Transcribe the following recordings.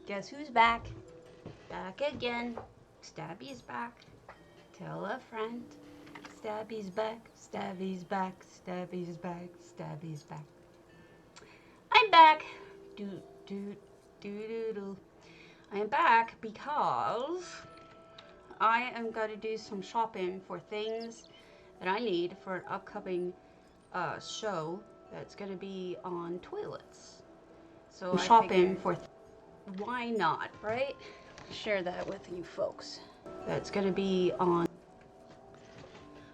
Guess who's back? Back again. Stabby's back. Tell a friend. Stabby's back. Stabby's back. Stabby's back. Stabby's back. I'm back. Do do do do do. I am back because I am going to do some shopping for things that I need for an upcoming show that's going to be on toilets. So I'm shopping for why not, right? Share that with you folks. That's going to be on.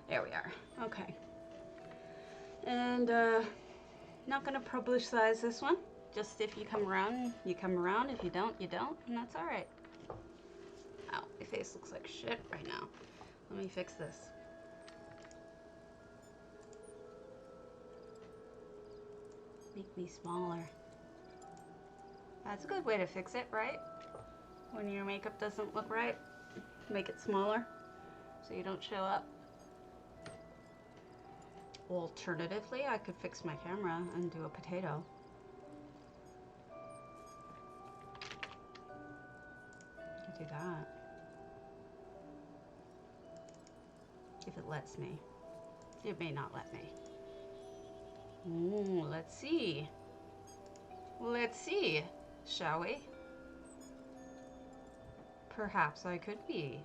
There we are. Okay. And not going to publicize this one. Just if you come around, you come around. If you don't, you don't. And that's all right. Ow, my face looks like shit right now. Let me fix this. Make me smaller. That's a good way to fix it, right? When your makeup doesn't look right, make it smaller so you don't show up. Alternatively, I could fix my camera and do a potato. I could do that. If it lets me. It may not let me. Ooh, let's see. Let's see, shall we? Perhaps I could be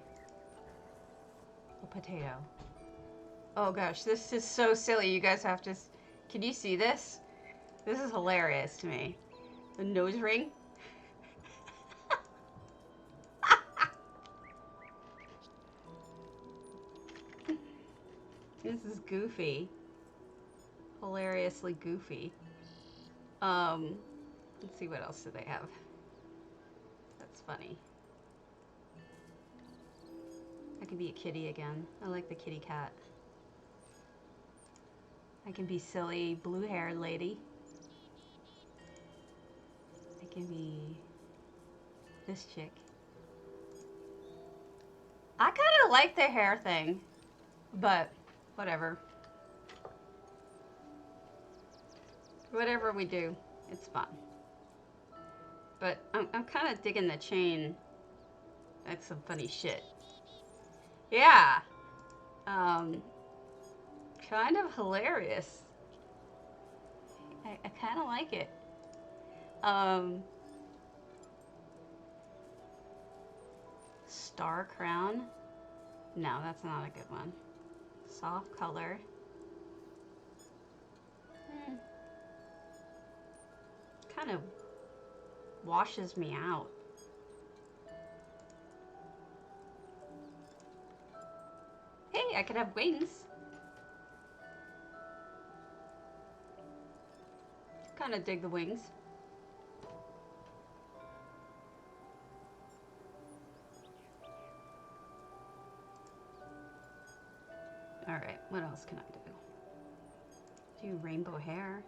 a potato. Oh gosh, this is so silly. You guys have to... Can you see this? This is hilarious to me. The nose ring. This is goofy. Hilariously goofy. Let's see what else do they have. That's funny. I can be a kitty again. I like the kitty cat. I can be silly blue-haired lady. I can be this chick. I kind of like the hair thing, but whatever. Whatever we do, it's fun. But I'm kind of digging the chain. That's some funny shit. Yeah. Kind of hilarious. I kind of like it. Star crown. No, that's not a good one. Soft color. Kind of washes me out. Hey, I could have wings. Kind of dig the wings. All right, what else can I do? Do rainbow hair.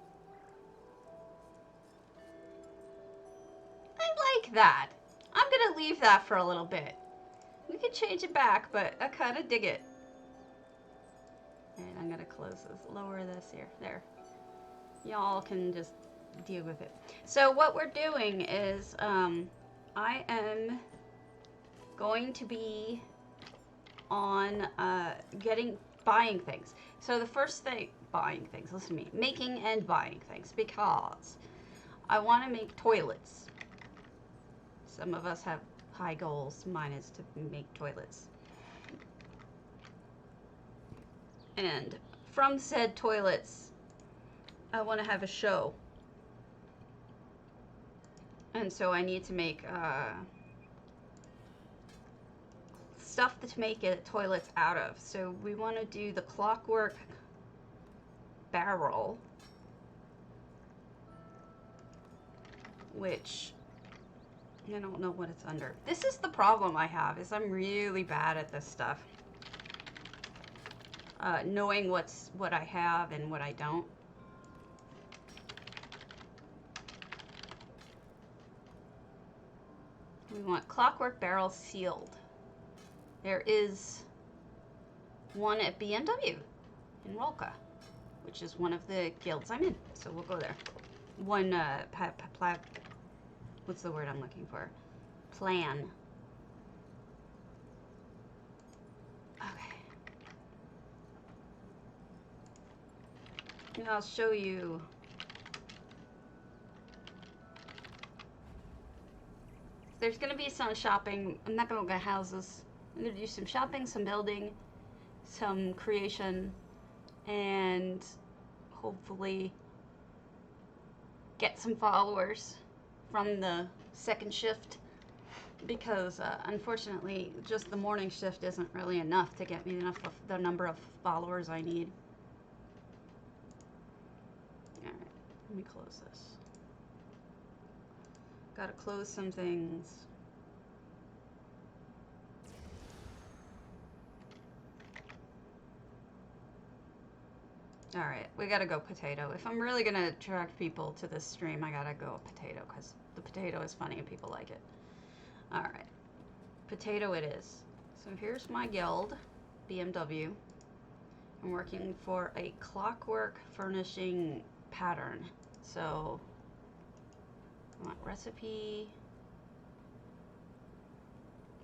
I like that. I'm gonna leave that for a little bit. We could change it back, but I kind of dig it. And I'm gonna close this, lower this here, there. Y'all can just deal with it. So what we're doing is, I am going to be on buying things. So the first thing, buying things, listen to me, making and buying things, because I want to make toilets. Some of us have high goals. Mine is to make toilets. And from said toilets, I want to have a show. And so I need to make stuff to make it toilets out of. So we want to do the clockwork barrel, which I don't know what it's under. This is the problem I have, is I'm really bad at this stuff. Knowing what I have and what I don't. We want clockwork barrel sealed. There is one at BMW in Rolka, which is one of the guilds I'm in. So we'll go there. One what's the word I'm looking for? Plan. Okay. Now I'll show you. There's going to be some shopping. I'm not going to go to houses. I'm going to do some shopping, some building, some creation, and hopefully get some followers from the second shift, because unfortunately just the morning shift isn't really enough to get me enough of the number of followers I need. Alright, let me close this. Gotta close some things. Alright, we gotta go potato. If I'm really gonna attract people to this stream, I gotta go potato, because the potato is funny and people like it. Alright, potato it is. So here's my guild, BMW. I'm working for a clockwork furnishing pattern. So I want recipe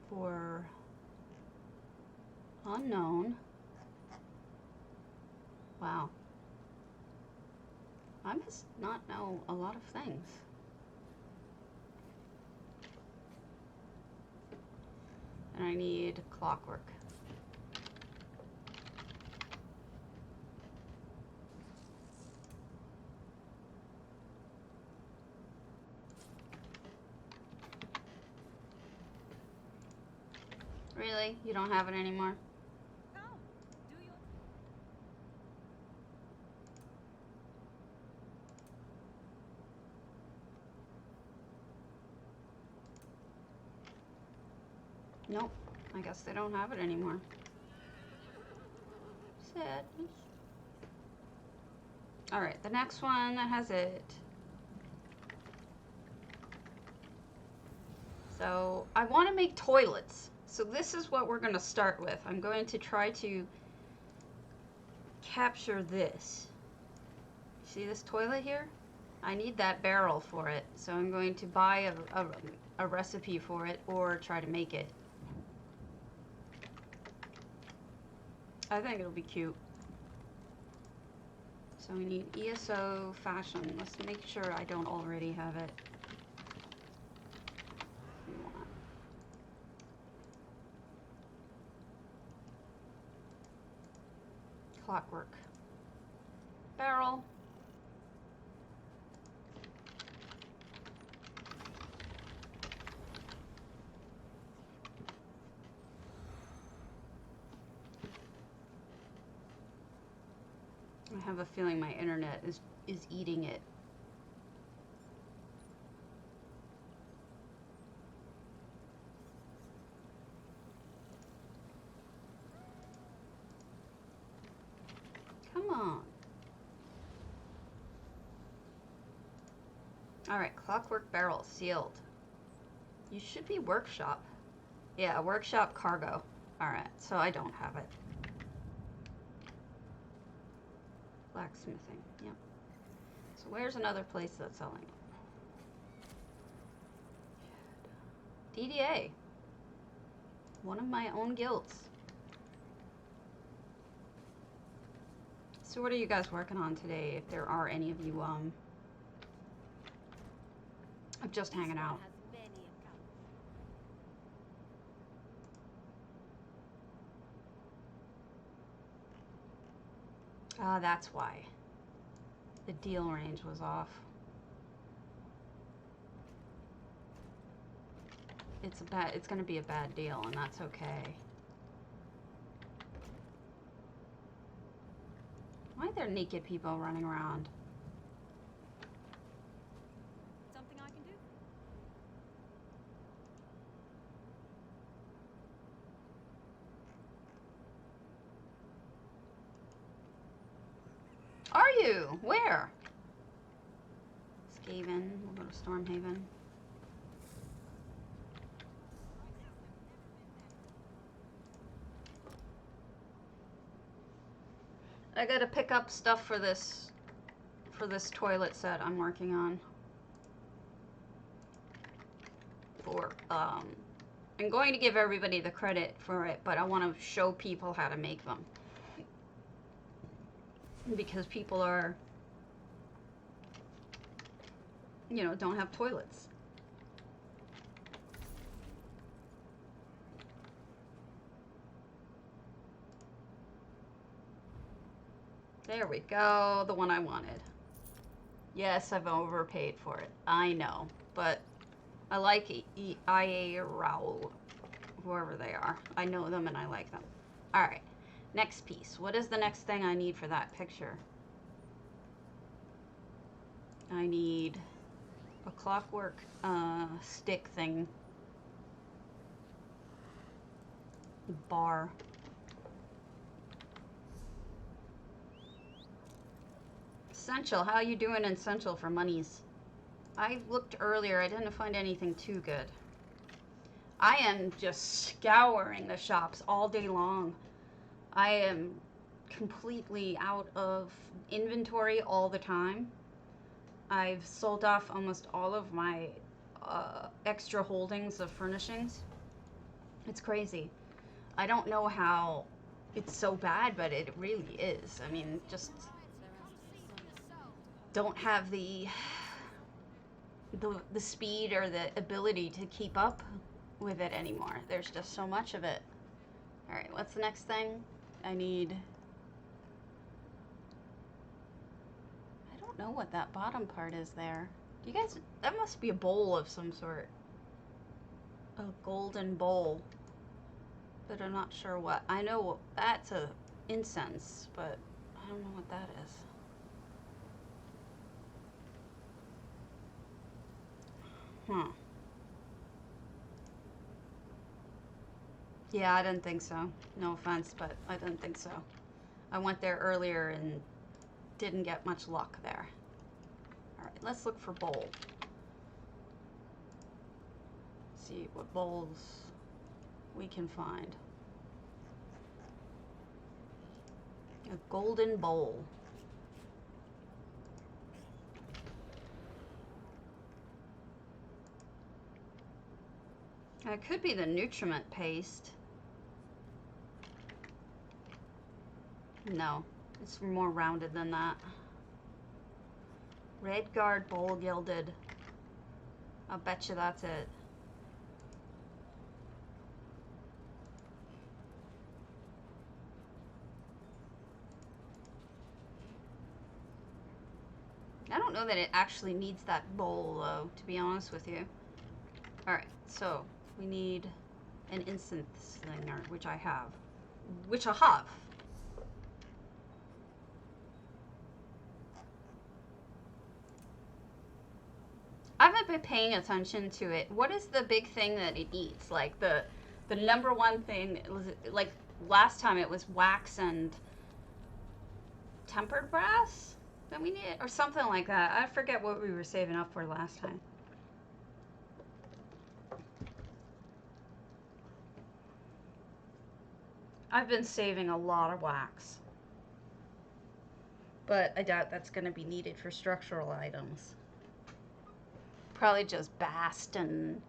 for unknown. Wow. I must not know a lot of things. And I need clockwork. Really? You don't have it anymore? Nope. I guess they don't have it anymore. Sad. Alright, the next one that has it. So, I want to make toilets. So this is what we're going to start with. I'm going to try to capture this. See this toilet here? I need that barrel for it. So I'm going to buy a recipe for it or try to make it. I think it'll be cute. So we need ESO fashion. Let's make sure I don't already have it. Clockwork. Barrel. I have a feeling my internet is eating it. Come on. Alright, clockwork barrel sealed. You should be workshop. Yeah, workshop cargo. Alright, so I don't have it. Blacksmithing, yep. So where's another place that's selling it? DDA. One of my own guilds. So what are you guys working on today, if there are any of you, I'm just hanging out. Ah, that's why. The deal range was off. It's gonna be a bad deal, and that's okay. Why are there naked people running around? Something I can do? Are you? Where? Skaven. We'll go to Stormhaven. I gotta pick up stuff for this toilet set I'm working on. I'm going to give everybody the credit for it, but I want to show people how to make them. Because people are, you know, don't have toilets. There we go, the one I wanted. Yes, I've overpaid for it. I know, but I like IA Raoul, whoever they are. I know them and I like them. All right, next piece. What is the next thing I need for that picture? I need a clockwork stick thing. Bar. Essential. How you doing in Essential for monies? I looked earlier. I didn't find anything too good. I am just scouring the shops all day long. I am completely out of inventory all the time. I've sold off almost all of my extra holdings of furnishings. It's crazy. I don't know how it's so bad, but it really is. I mean, just don't have the speed or the ability to keep up with it anymore. There's just so much of it. All right, what's the next thing? I don't know what that bottom part is there. Do you guys, that must be a bowl of some sort. A golden bowl. But I'm not sure what. I know that's a incense, but I don't know what that is. Huh. Yeah, I didn't think so. No offense, but I didn't think so. I went there earlier and didn't get much luck there. All right, let's look for bowl. See what bowls we can find. A golden bowl. It could be the nutriment paste. No, it's more rounded than that. Red Guard Bowl Gilded. I'll bet you that's it. I don't know that it actually needs that bowl, though, to be honest with you. Alright, so we need an incense slinger, which I have. I haven't been paying attention to it. What is the big thing that it eats? Like the number one thing, was it, like last time it was wax and tempered brass that we need, or something like that. I forget what we were saving up for last time. I've been saving a lot of wax, but I doubt that's going to be needed for structural items. Probably just bast and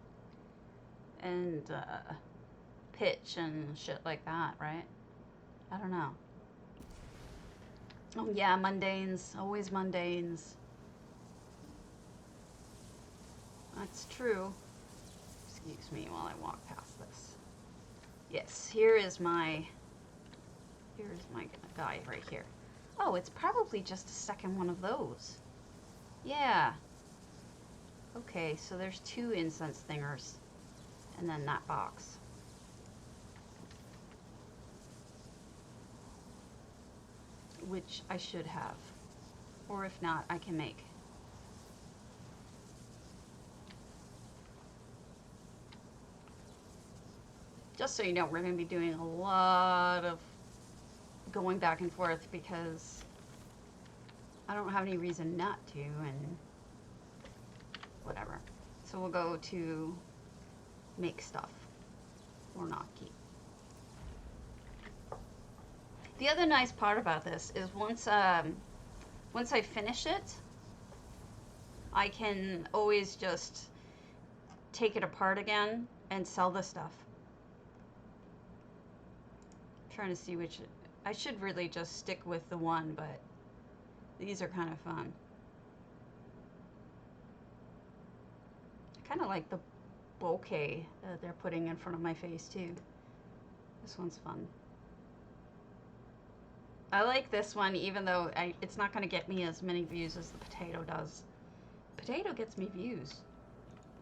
pitch and shit like that, right? I don't know. Oh yeah, mundanes, always mundanes. That's true. Excuse me while I walk past this. Yes, here's my guy right here. Oh, it's probably just a second one of those. Yeah. Okay, so there's 2 incense thingers, and then that box. Which I should have. Or if not, I can make. Just so you know, we're going to be doing a lot of going back and forth because I don't have any reason not to, and whatever. So we'll go to make stuff or not keep. The other nice part about this is once I finish it, I can always just take it apart again and sell the stuff. I'm trying to see which. I should really just stick with the one, but these are kind of fun. I kind of like the bouquet that they're putting in front of my face too. This one's fun. I like this one, even though it's not going to get me as many views as the potato does. Potato gets me views.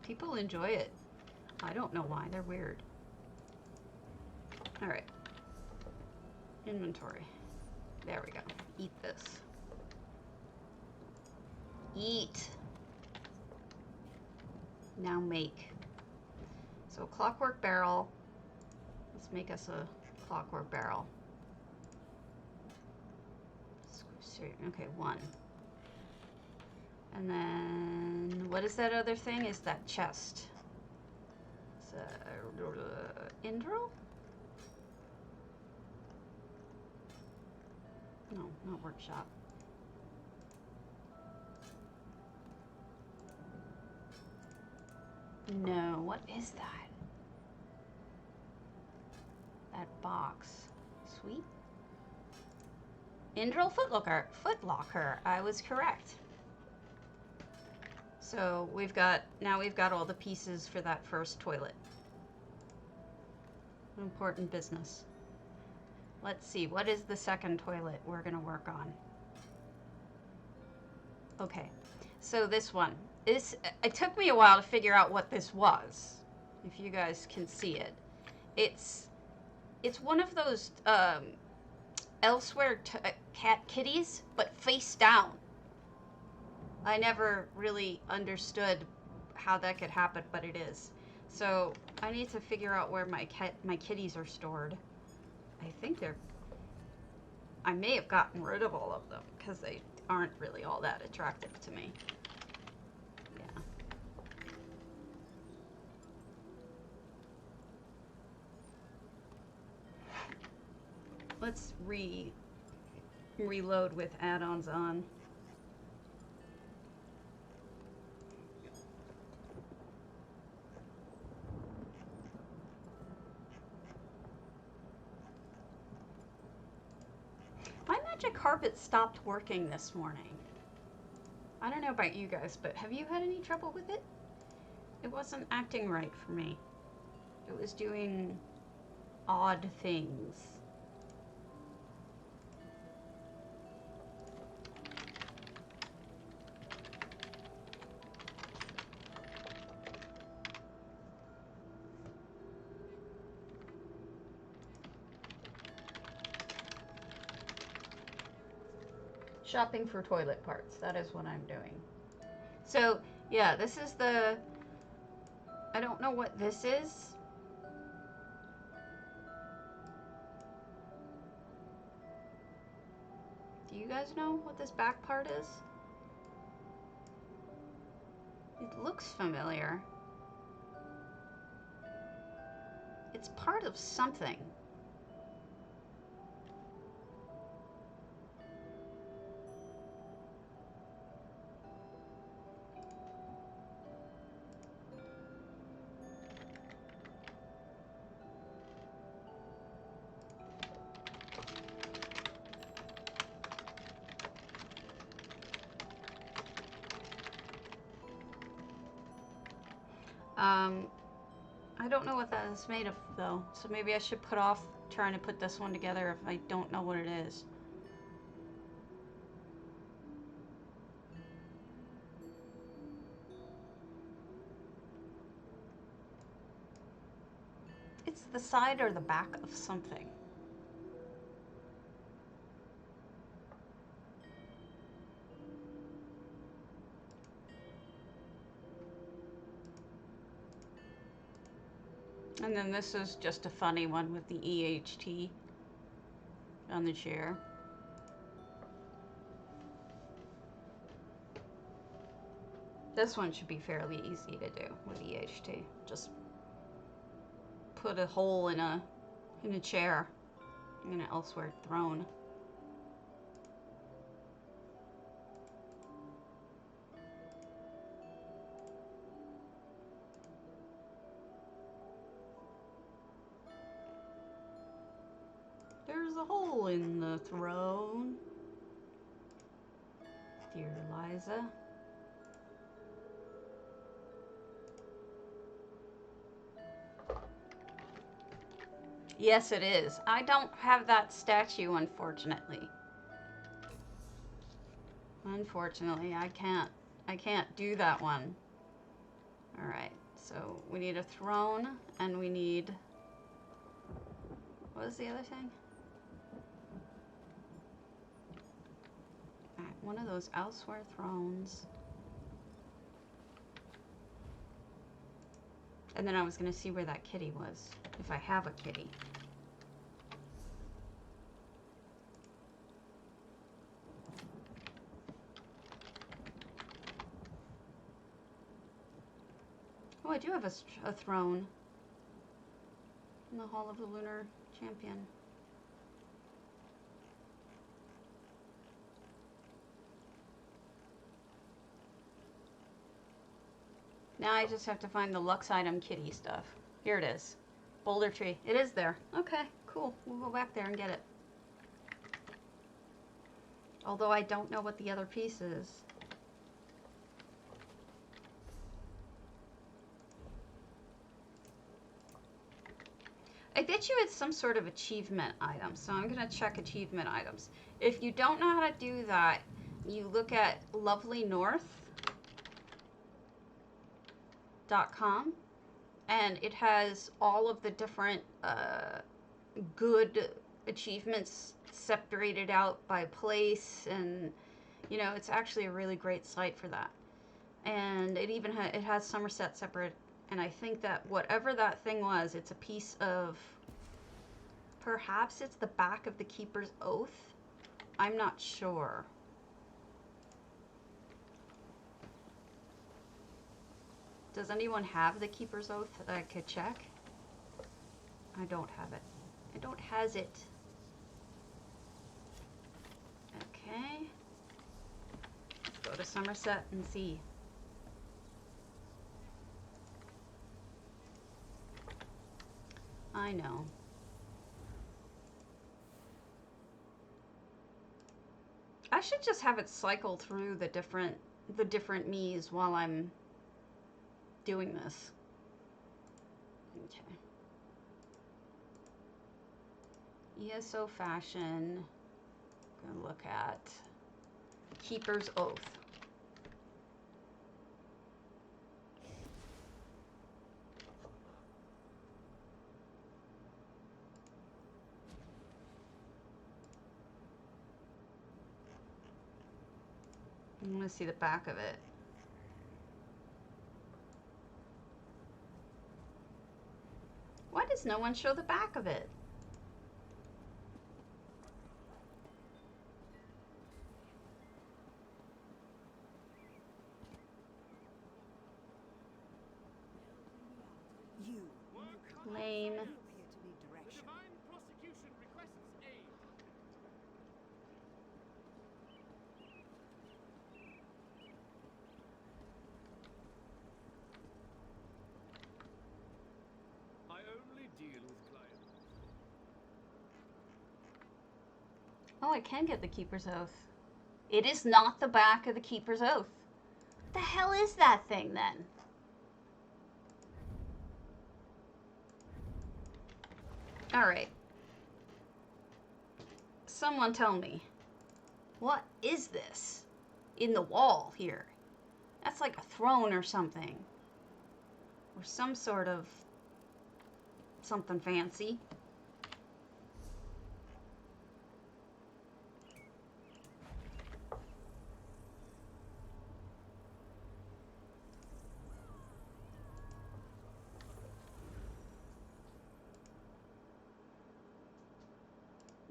People enjoy it. I don't know why. They're weird. All right. Inventory. There we go. Eat this. Eat. Now make. So clockwork barrel. Let's make us a clockwork barrel. Okay, one. And then, what is that other thing? Is that chest? It's Indril? No, not workshop. No, what is that? That box. Sweet. Indril Footlocker. I was correct. So now we've got all the pieces for that first toilet. Important business. Let's see, what is the second toilet we're gonna work on? Okay, so this one. It took me a while to figure out what this was, if you guys can see it. It's one of those elsewhere cat kitties, but face down. I never really understood how that could happen, but it is. So I need to figure out where my kitties are stored. I think I may have gotten rid of all of them because they aren't really all that attractive to me. Yeah. Let's reload with add-ons on. My magic carpet stopped working this morning. I don't know about you guys, but have you had any trouble with it? It wasn't acting right for me. It was doing odd things. Shopping for toilet parts. That is what I'm doing. So, yeah, this is the... I don't know what this is. Do you guys know what this back part is? It looks familiar. It's part of something. I don't know what that is made of, though, so maybe I should put off trying to put this one together if I don't know what it is. It's the side or the back of something. And then this is just a funny one with the EHT on the chair. This one should be fairly easy to do with EHT. Just put a hole in a chair, in an elsewhere throne. hole in the throne. Dear Liza. Yes, it is. I don't have that statue, unfortunately. Unfortunately, I can't do that one. All right, so we need a throne, and we need, what was the other thing? All right, one of those elsewhere thrones. And then I was gonna see where that kitty was, if I have a kitty. Oh, I do have a throne in the Hall of the Lunar Champion. Now I just have to find the Lux item kitty stuff. Here it is. Boulder tree. It is there. Okay, cool. We'll go back there and get it. Although I don't know what the other piece is. I bet you it's some sort of achievement item, so I'm going to check achievement items. If you don't know how to do that, you look at lovelynorth.com, and it has all of the different good achievements separated out by place, and you know, it's actually a really great site for that. And it even it has Somerset separate. And I think that whatever that thing was, it's a piece of, perhaps it's the back of the Keeper's Oath. I'm not sure. Does anyone have the Keeper's Oath that I could check? I don't have it. I don't has it. Okay. Let's go to Somerset and see. I know. I should just have it cycle through the different me's while I'm doing this. Okay. ESO fashion. I'm gonna look at Keeper's Oath. I want to see the back of it. Why does no one show the back of it? Lame. Oh, I can get the Keeper's Oath. It is not the back of the Keeper's Oath. What the hell is that thing then? Alright. Someone tell me. What is this? In the wall here. That's like a throne or something. Or some sort of something fancy.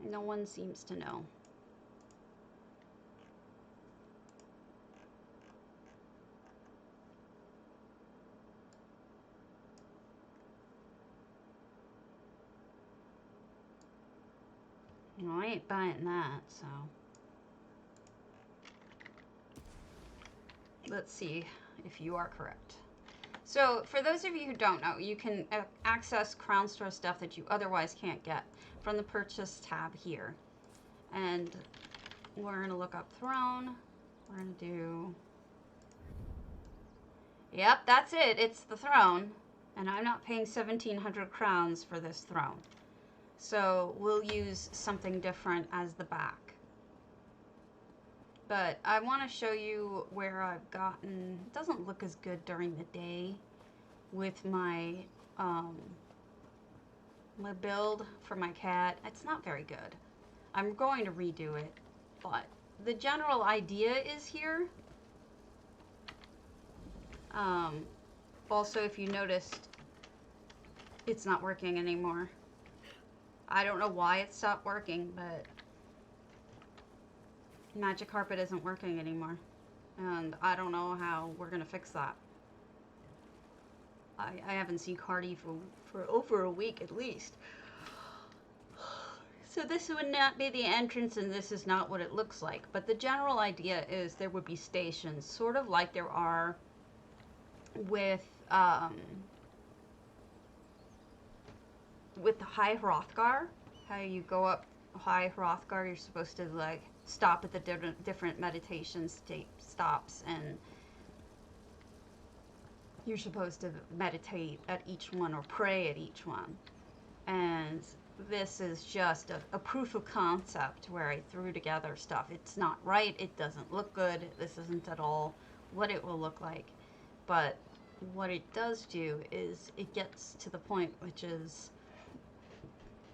No one seems to know. Well, I ain't buying that, so. Let's see if you are correct. So, for those of you who don't know, you can access Crown Store stuff that you otherwise can't get from the Purchase tab here. And we're going to look up Throne. We're going to do... Yep, that's it. It's the Throne. And I'm not paying 1,700 crowns for this throne. So, we'll use something different as the back. But I want to show you where I've gotten... It doesn't look as good during the day with my my build for my cat. It's not very good. I'm going to redo it, but the general idea is here. Also, if you noticed, it's not working anymore. I don't know why it stopped working, but Magic Carpet isn't working anymore. And I don't know how we're going to fix that. I haven't seen Cardi for over a week at least. So this would not be the entrance, and this is not what it looks like. But the general idea is there would be stations, sort of like there are with the High Hrothgar. How you go up High Hrothgar, you're supposed to like stop at the different meditation stops, and you're supposed to meditate at each one or pray at each one. And this is just a proof of concept where I threw together stuff. It's not right. It doesn't look good. This isn't at all what it will look like. But what it does do is it gets to the point, which is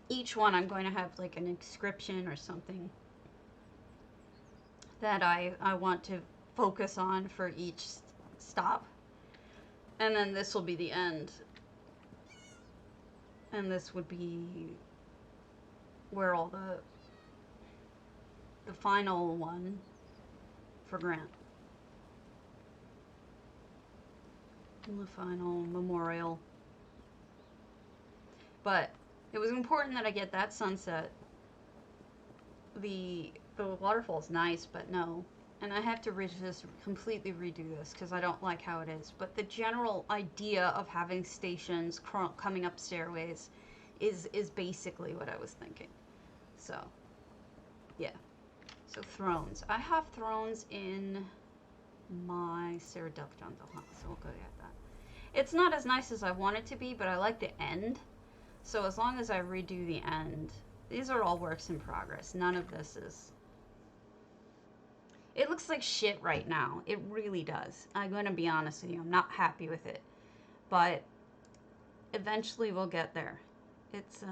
each one I'm going to have like an inscription or something that I want to focus on for each stop. And then this will be the end. And this would be where all the final one for Grant. The final memorial. But it was important that I get that sunset. The waterfall's nice, but no. And I have to just completely redo this because I don't like how it is. But the general idea of having stations coming up stairways is basically what I was thinking. So, yeah. So thrones. I have thrones in my Ceraducton, so we'll go get that. It's not as nice as I want it to be, but I like the end. So as long as I redo the end, these are all works in progress. None of this is... It looks like shit right now. It really does. I'm going to be honest with you. I'm not happy with it. But eventually we'll get there. It's,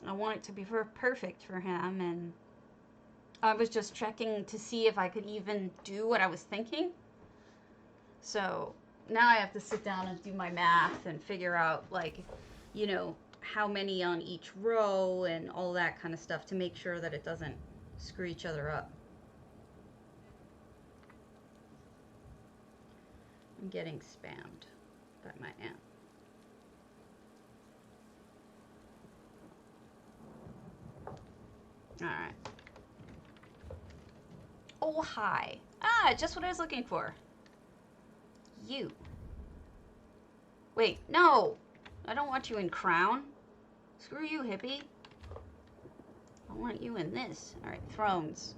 I want it to be perfect for him, and I was just checking to see if I could even do what I was thinking. So now I have to sit down and do my math and figure out, like, you know, how many on each row and all that kind of stuff to make sure that it doesn't screw each other up. I'm getting spammed by my aunt. All right. Oh, hi. Ah, just what I was looking for. You. Wait, no. I don't want you in Crown. Screw you, hippie. I want you in this. All right, thrones.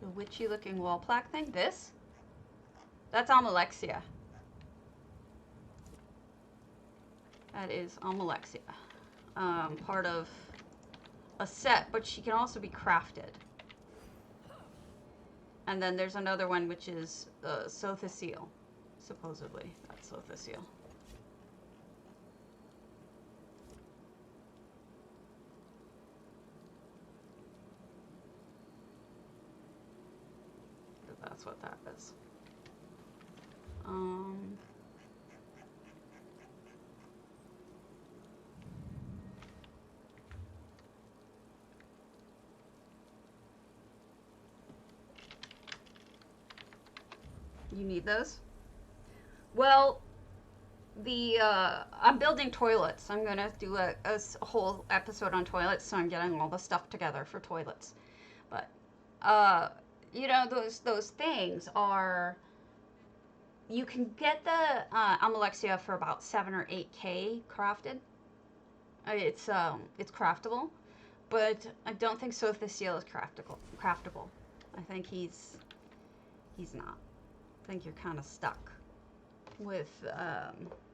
The witchy-looking wall plaque thing. This? That's Almalexia. That is Almalexia. Part of a set, but she can also be crafted. And then there's another one which is Sothisiel, supposedly. That's Sothisiel. That's what that is. You need those? Well, I'm building toilets. I'm gonna do a whole episode on toilets, so I'm getting all the stuff together for toilets. But uh, you know, those things are, you can get the Amalexia for about 7 or 8K crafted. It's craftable, but I don't think Sothisiel is craftable. I think he's not. I think you're kind of stuck with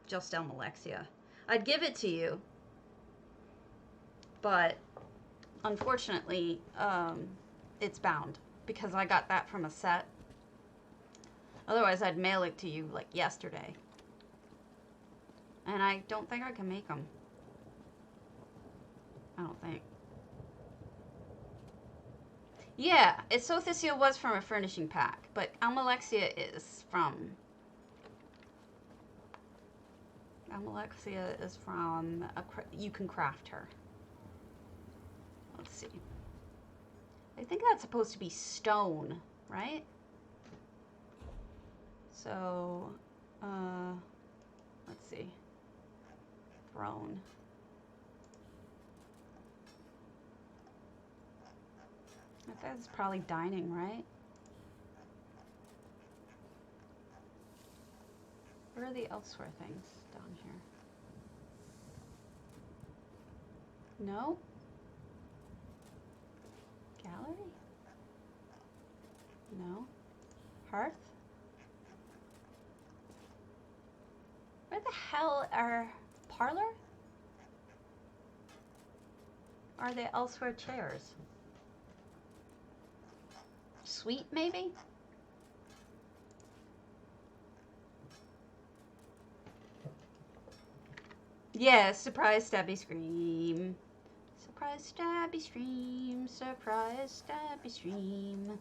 just Almalexia. I'd give it to you, but unfortunately, it's bound because I got that from a set. Otherwise, I'd mail it to you like yesterday. And I don't think I can make them. I don't think. Yeah, Sothisiel was from a furnishing pack, but Almalexia is from... Almalexia is from... you can craft her. Let's see. I think that's supposed to be stone, right? So, let's see. Throne. That's probably dining, right? Where are the elsewhere things down here? No? Gallery? No. Hearth? Where the hell are parlor? Are there elsewhere chairs? Suite, maybe? Yeah, surprise stabby scream. Surprise stabby scream. Surprise stabby scream.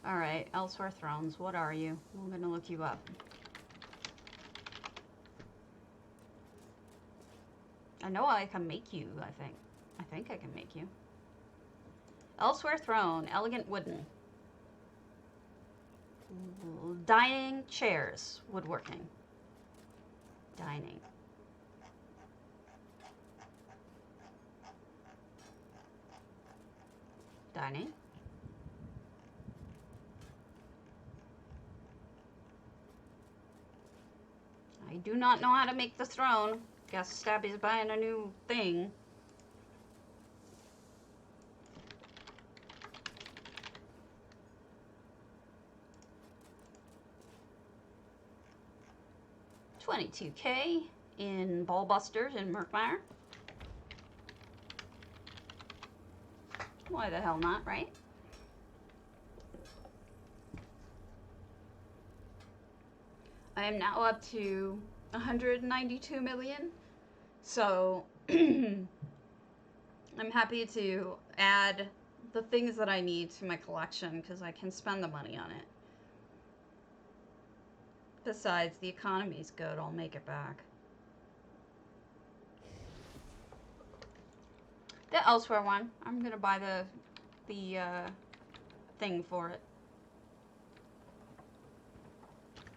Alright, Elsewhere Thrones, what are you? I'm gonna look you up. I know I can make you, I think. I think I can make you. Elsewhere Throne, elegant wooden. Dining chairs, woodworking. Dining. Dining. I do not know how to make the throne. Guess Stabby's buying a new thing. $22K in Ballbusters in Merkmeyer. Why the hell not, right? I am now up to 192 million. So I'm happy to add the things that I need to my collection because I can spend the money on it. Besides, the economy's good. I'll make it back. The Elsewhere one. I'm gonna buy the thing for it.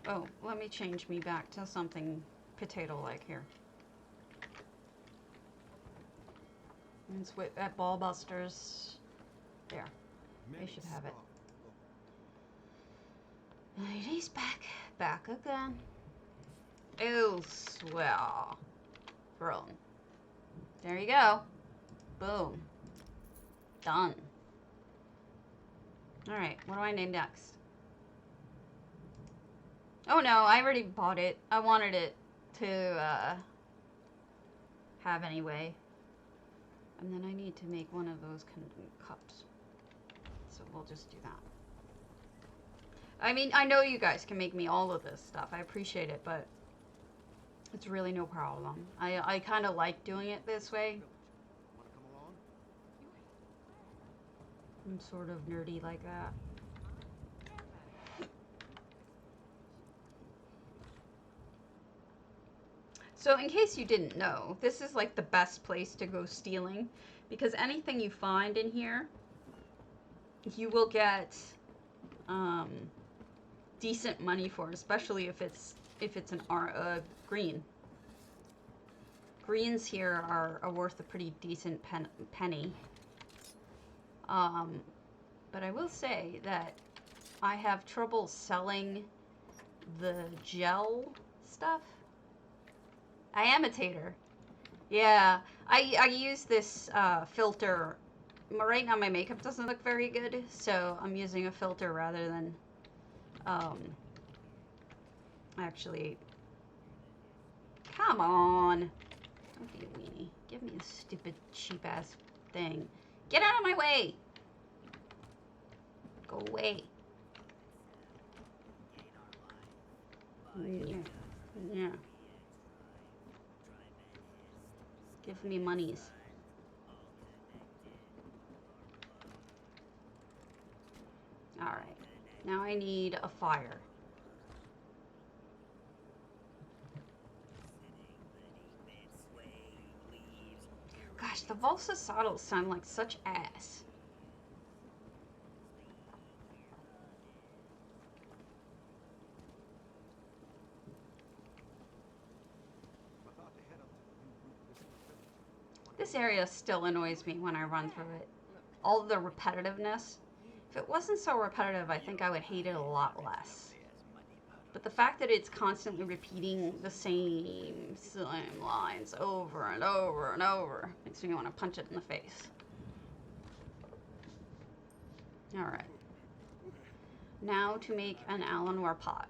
Oh, let me change me back to something potato-like here. It's with at Ballbusters. There. They should have it. Ladies, back again. Elsewhere Throne. There you go. Boom. Done. Alright, what do I name next? Oh no, I already bought it. I wanted it to have anyway. And then I need to make one of those cups. So we'll just do that. I mean, I know you guys can make me all of this stuff. I appreciate it, but it's really no problem. I kind of like doing it this way. I'm sort of nerdy like that. So in case you didn't know, this is like the best place to go stealing because anything you find in here, you will get decent money for, especially if it's an green. greens here are worth a pretty decent penny. But I will say that I have trouble selling the gel stuff. I am a tater. Yeah, I use this filter. Right now my makeup doesn't look very good, so I'm using a filter rather than actually. Come on. Don't be a weenie. Give me this stupid cheap ass thing. Get out of my way. Go away. Yeah. Yeah. Give me monies. Alright. Now I need a fire. Gosh, the Valsa saddles sound like such ass. This area still annoys me when I run through it. All the repetitiveness. If it wasn't so repetitive, I think I would hate it a lot less. But the fact that it's constantly repeating the same lines over and over and over makes me want to punch it in the face. Alright. Now to make an Eleanor pot.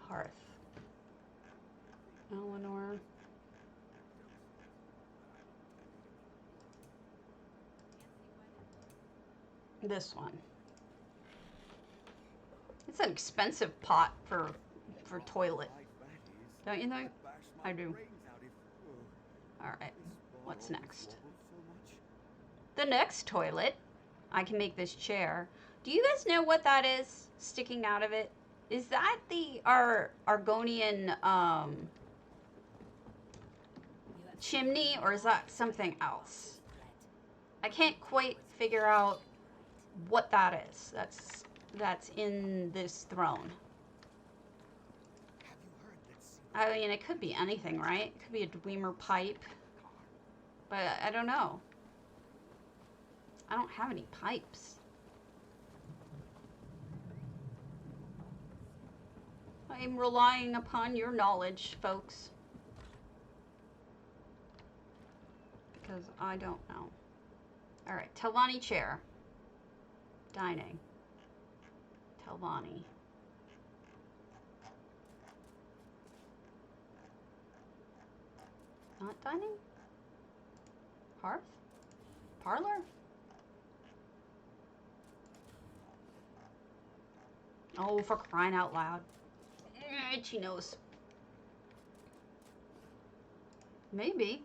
Hearth. Eleanor. This one. It's an expensive pot for toilet. Don't you think? I do. Alright. What's next? The next toilet. I can make this chair. Do you guys know what that is sticking out of it? Is that the Argonian chimney, or is that something else? I can't quite figure out what that is. That's in this throne. I mean, it could be anything, right? It could be a Dwemer pipe. But I don't know. I don't have any pipes. I'm relying upon your knowledge, folks. Because I don't know. Alright, Telvanni chair. Dining. Telvanni. Not dining? Hearth? Parlor? Oh, for crying out loud. Itchy nose. Maybe.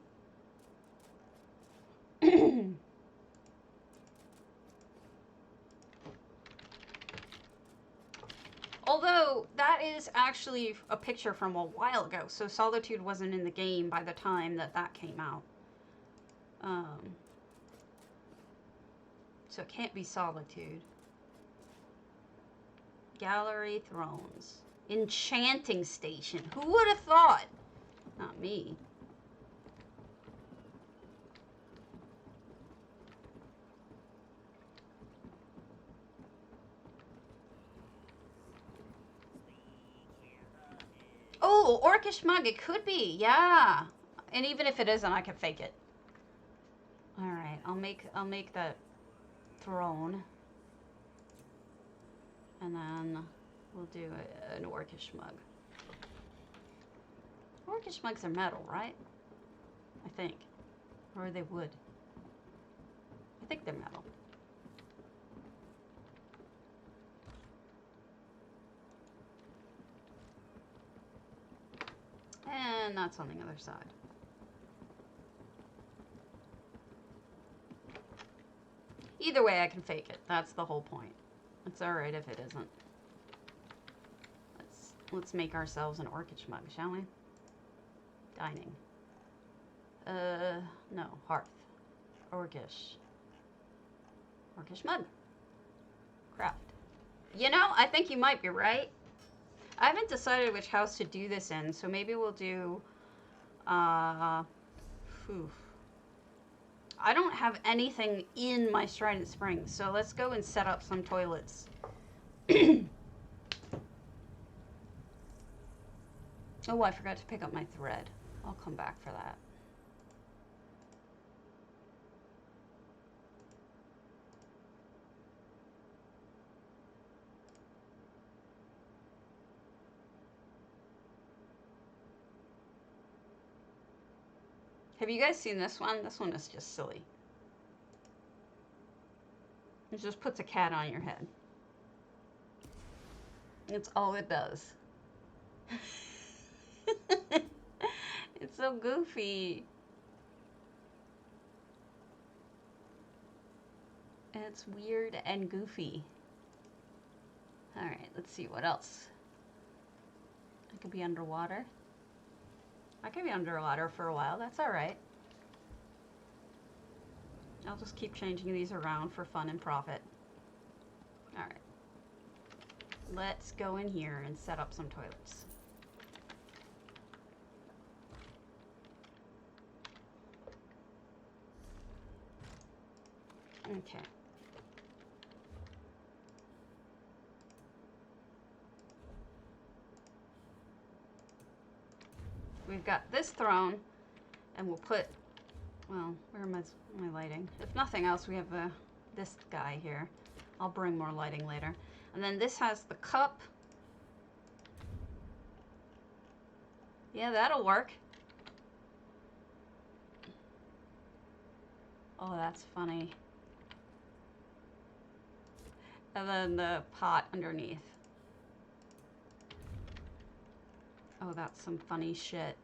Although, that is actually a picture from a while ago, so Solitude wasn't in the game by the time that came out. So it can't be Solitude. Gallery Thrones. Enchanting Station. Who would have thought? Not me. Oh, Orcish mug. It could be. Yeah. And even if it isn't, I can fake it. All right. I'll make that throne. And then we'll do an Orcish mug. Orcish mugs are metal, right? I think. Or are they wood? I think they're metal. And that's on the other side. Either way, I can fake it. That's the whole point. It's alright if it isn't. Let's make ourselves an Orcish mug, shall we? Dining. No. Hearth. Orcish. Orcish mug. Craft. You know, I think you might be right. I haven't decided which house to do this in, so maybe we'll do, phew. I don't have anything in my Strident Springs, so let's go and set up some toilets. Oh, I forgot to pick up my thread. I'll come back for that. Have you guys seen this one? This one is just silly. It just puts a cat on your head. It's all it does. It's so goofy. It's weird and goofy. Alright, let's see what else. I could be underwater. I could be underwater for a while. That's alright. I'll just keep changing these around for fun and profit. Alright. Let's go in here and set up some toilets. Okay. We've got this throne, and we'll put, well, where am my lighting? If nothing else, we have this guy here. I'll bring more lighting later. And then this has the cup. Yeah, that'll work. Oh, that's funny. And then the pot underneath. Oh, that's some funny shit.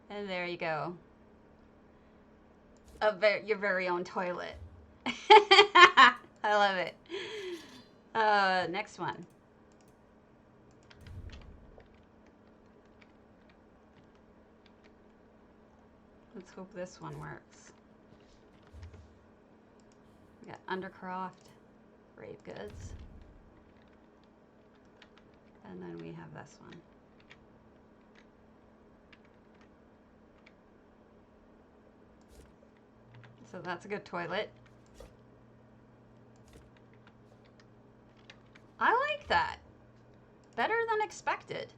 And there you go. Your very own toilet. I love it. Next one. Let's hope this one works. We got Undercroft, Brave Goods. And then we have this one. So that's a good toilet. I like that. Better than expected.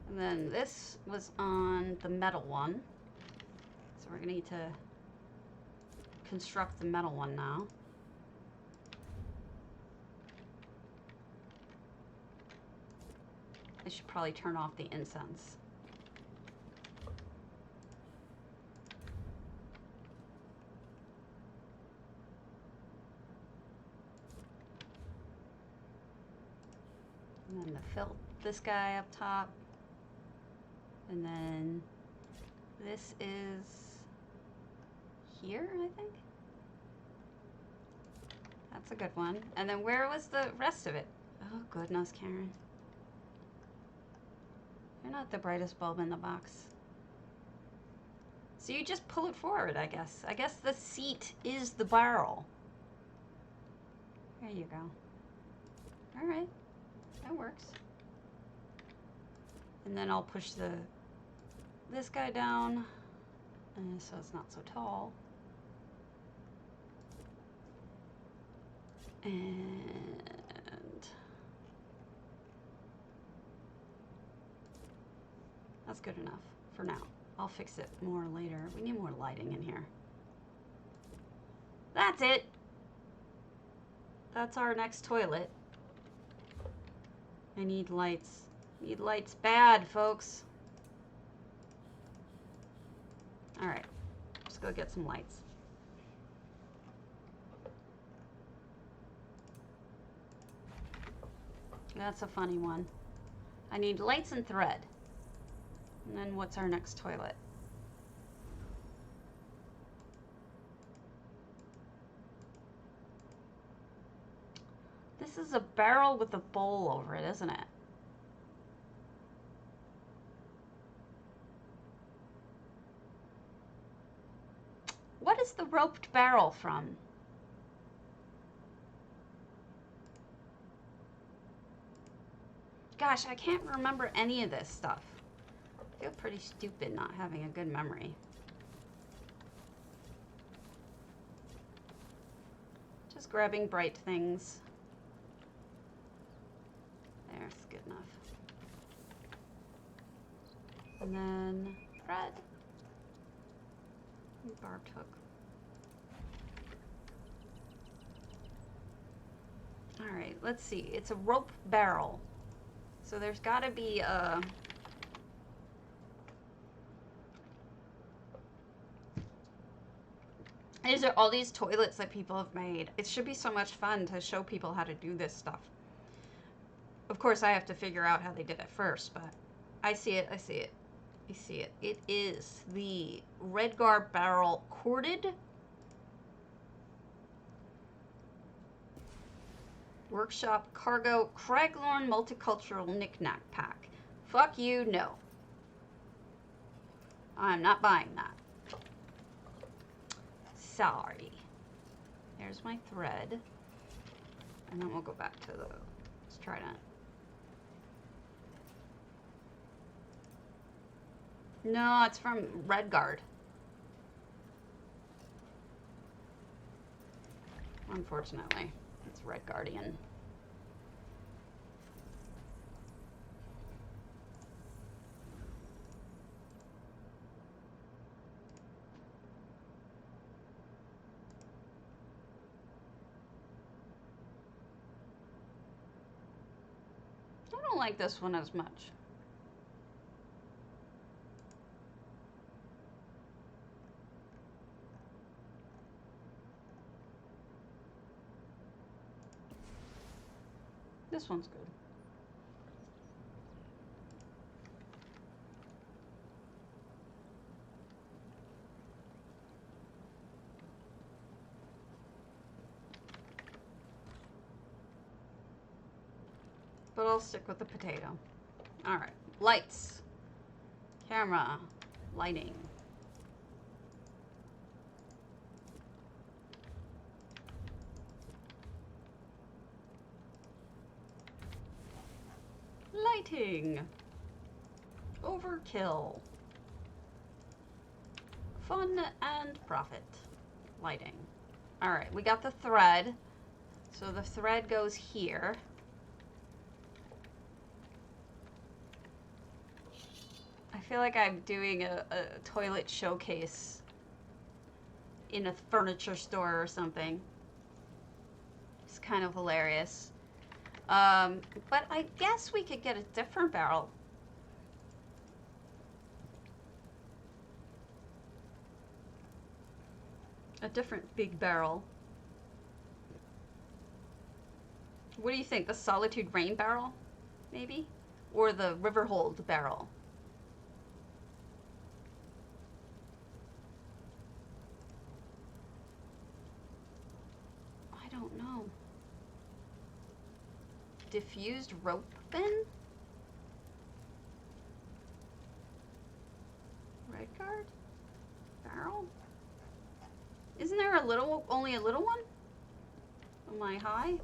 And then this was on the metal one. So we're gonna need to construct the metal one now. I should probably turn off the incense. And then this guy up top. And then this is here, I think. That's a good one. And then where was the rest of it? Oh, goodness, Karen. You're not the brightest bulb in the box. So you just pull it forward, I guess. I guess the seat is the barrel. There you go. All right. That works. And then I'll push this guy down, and so it's not so tall. And that's good enough for now. I'll fix it more later. We need more lighting in here. That's it. That's our next toilet. I need lights. Need lights bad, folks. All right, let's go get some lights. That's a funny one. I need lights and thread. And then what's our next toilet? This is a barrel with a bowl over it, isn't it? What is the roped barrel from? Gosh, I can't remember any of this stuff. I feel pretty stupid not having a good memory. Just grabbing bright things. There's good enough. And then thread. And barbed hook. Alright, let's see. It's a rope barrel. So there's gotta be a... These are all these toilets that people have made. It should be so much fun to show people how to do this stuff. Of course, I have to figure out how they did it first, but I see it, I see it. You see it. It is the Redgar Barrel Corded Workshop Cargo Craglorn Multicultural Knickknack Pack. Fuck you, no. I'm not buying that. Sorry. There's my thread. And then we'll go back to the... Let's try that. No, it's from Redguard. Unfortunately, it's Red Guardian. I don't like this one as much. This one's good. But I'll stick with the potato. All right, lights, camera, lighting. Lighting. Overkill. Fun and profit. Lighting. All right, we got the thread. So the thread goes here. I feel like I'm doing a toilet showcase in a furniture store or something. It's kind of hilarious. But I guess we could get a different barrel. A different big barrel. What do you think? The Solitude Rain barrel? Maybe? Or the Riverhold barrel? I don't know. Diffused rope fin? Redguard? Barrel? Isn't there a little, only a little one? Am I high?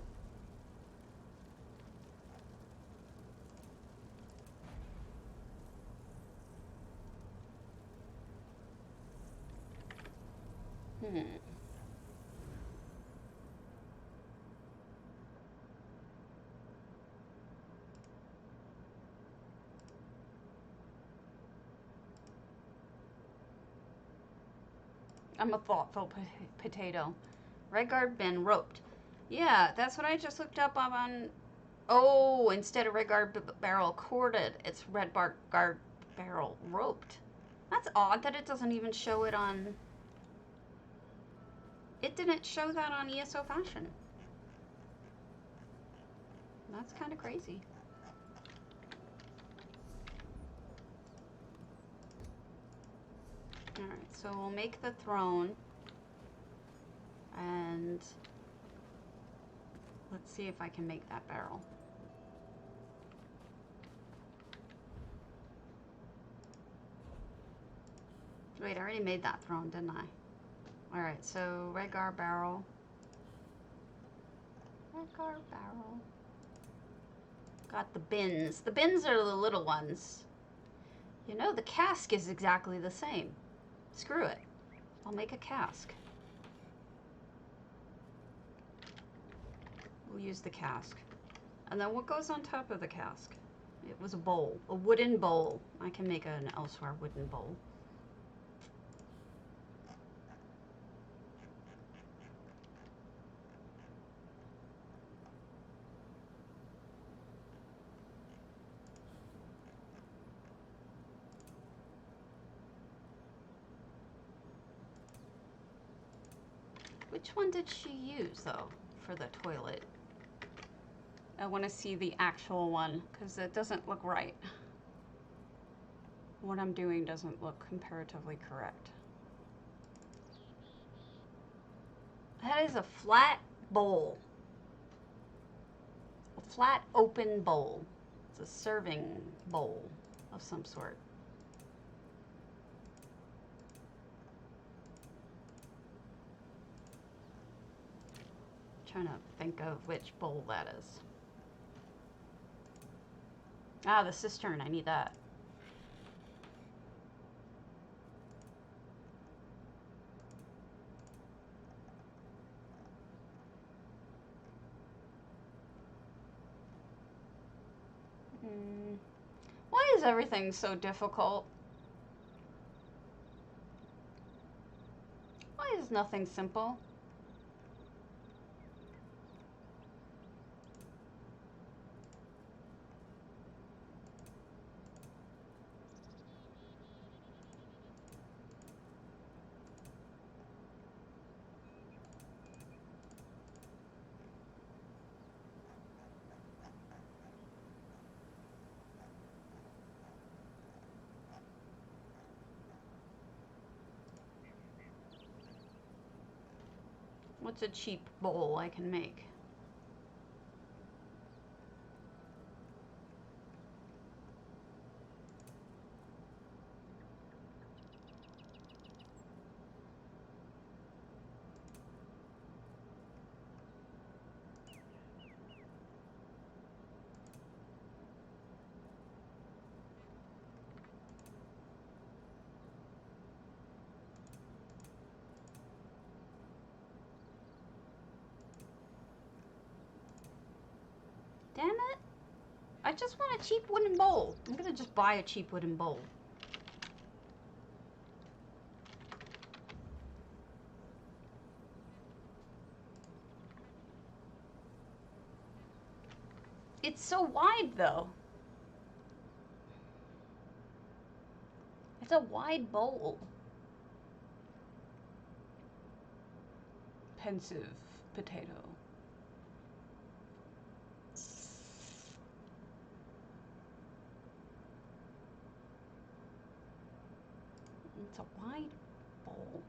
I'm a thoughtful potato. Redguard bin roped. Yeah, that's what I just looked up on. Oh, instead of Redguard barrel corded, it's Redguard barrel roped. That's odd that it doesn't even show it on... It didn't show that on ESO Fashion. That's kind of crazy. Alright, so we'll make the throne. And let's see if I can make that barrel. Wait, I already made that throne, didn't I? Alright, so Redgar barrel. Redgar barrel. Got the bins. The bins are the little ones. You know, the cask is exactly the same. Screw it. I'll make a cask. We'll use the cask. And then what goes on top of the cask? It was a bowl. A wooden bowl. I can make an elsewhere wooden bowl. Which one did she use, though, for the toilet? I want to see the actual one, because it doesn't look right. What I'm doing doesn't look comparatively correct. That is a flat bowl. A flat, open bowl. It's a serving bowl of some sort. Trying to think of which bowl that is. Ah, the cistern. I need that. Why is everything so difficult? Why is nothing simple? What's a cheap bowl I can make? Damn it. I just want a cheap wooden bowl. I'm gonna just buy a cheap wooden bowl. It's so wide, though. It's a wide bowl. Pensive potato. It's a wide bowl.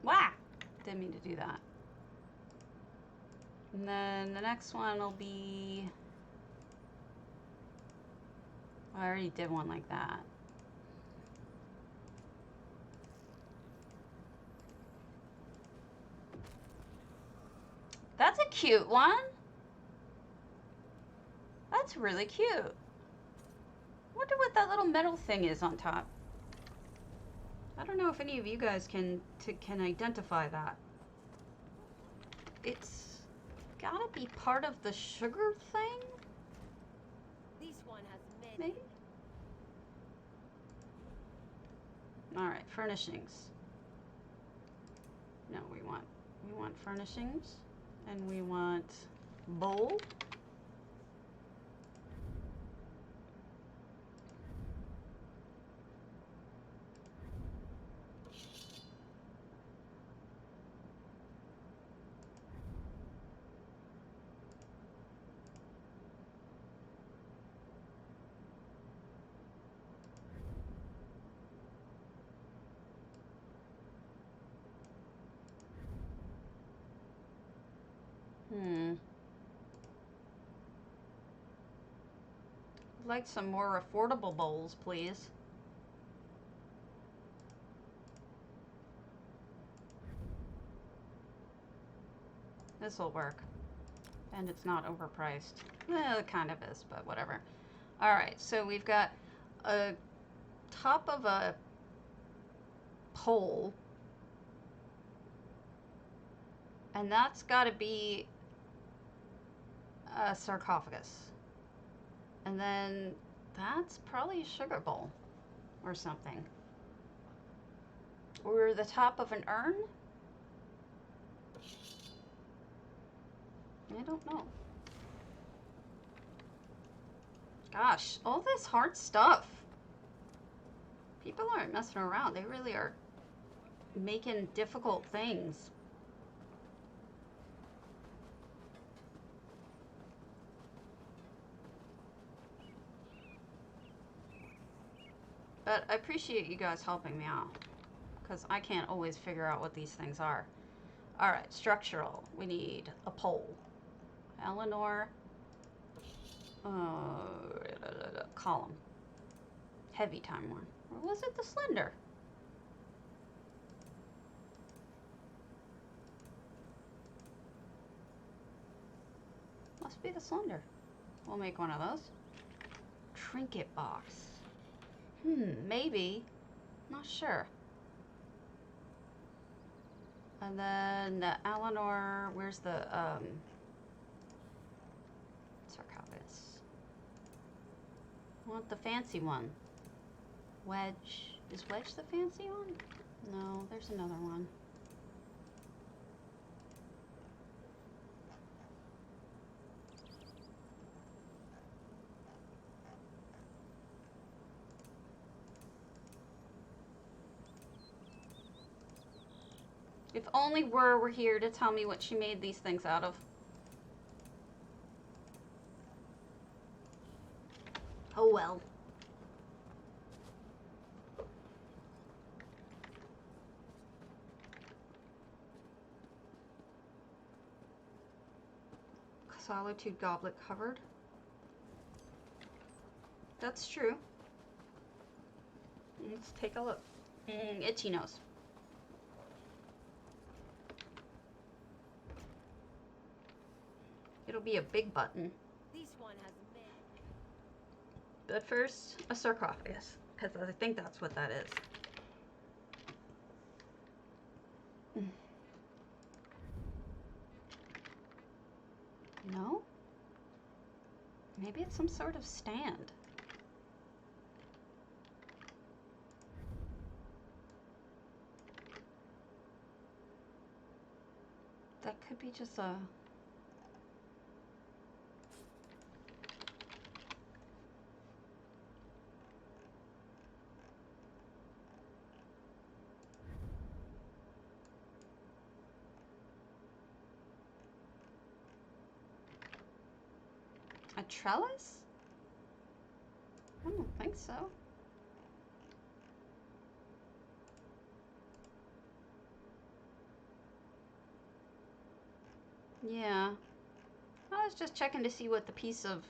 Wah! Didn't mean to do that. And then the next one will be... I already did one like that. That's a cute one. That's really cute. Wonder what that little metal thing is on top. I don't know if any of you guys can identify that. It's gotta be part of the sugar thing? This one has Maybe? Alright, furnishings. No, we want furnishings. And we want bowl. I'd like some more affordable bowls, please. This will work. And it's not overpriced. Well, it kind of is, but whatever. Alright, so we've got a top of a pole. And that's got to be a sarcophagus. And then that's probably a sugar bowl or something. Or the top of an urn? I don't know. Gosh, all this hard stuff. People aren't messing around. They really are making difficult things. But I appreciate you guys helping me out, because I can't always figure out what these things are. Alright, structural. We need a pole. Eleanor. Column. Heavy time worn. Or was it the slender? Must be the slender. We'll make one of those. Trinket box. Maybe. Not sure. And then the Eleanor, where's the sarcophagus? I want the fancy one. Wedge. Is Wedge the fancy one? No, there's another one. If only were here to tell me what she made these things out of. Oh well. Solitude goblet covered. That's true. Let's take a look. Itchy nose. It'll be a big button. This one has men. But first, a sarcophagus, because I think that's what that is. No? Maybe it's some sort of stand. That could be just a... a trellis? I don't think so. Yeah. I was just checking to see what the piece of...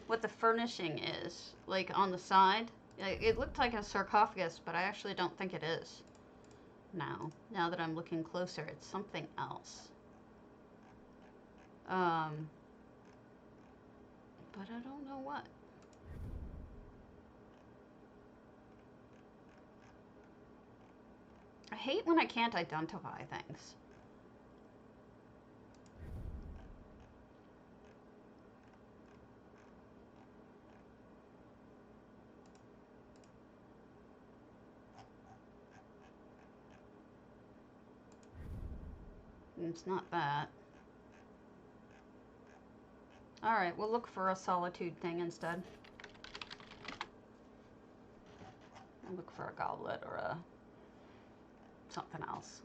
what the furnishing is, like on the side. It looked like a sarcophagus, but I actually don't think it is. Now that I'm looking closer, it's something else. But I don't know what. I hate when I can't identify things. It's not that. Alright, we'll look for a solitude thing instead. We'll look for a goblet or a... something else.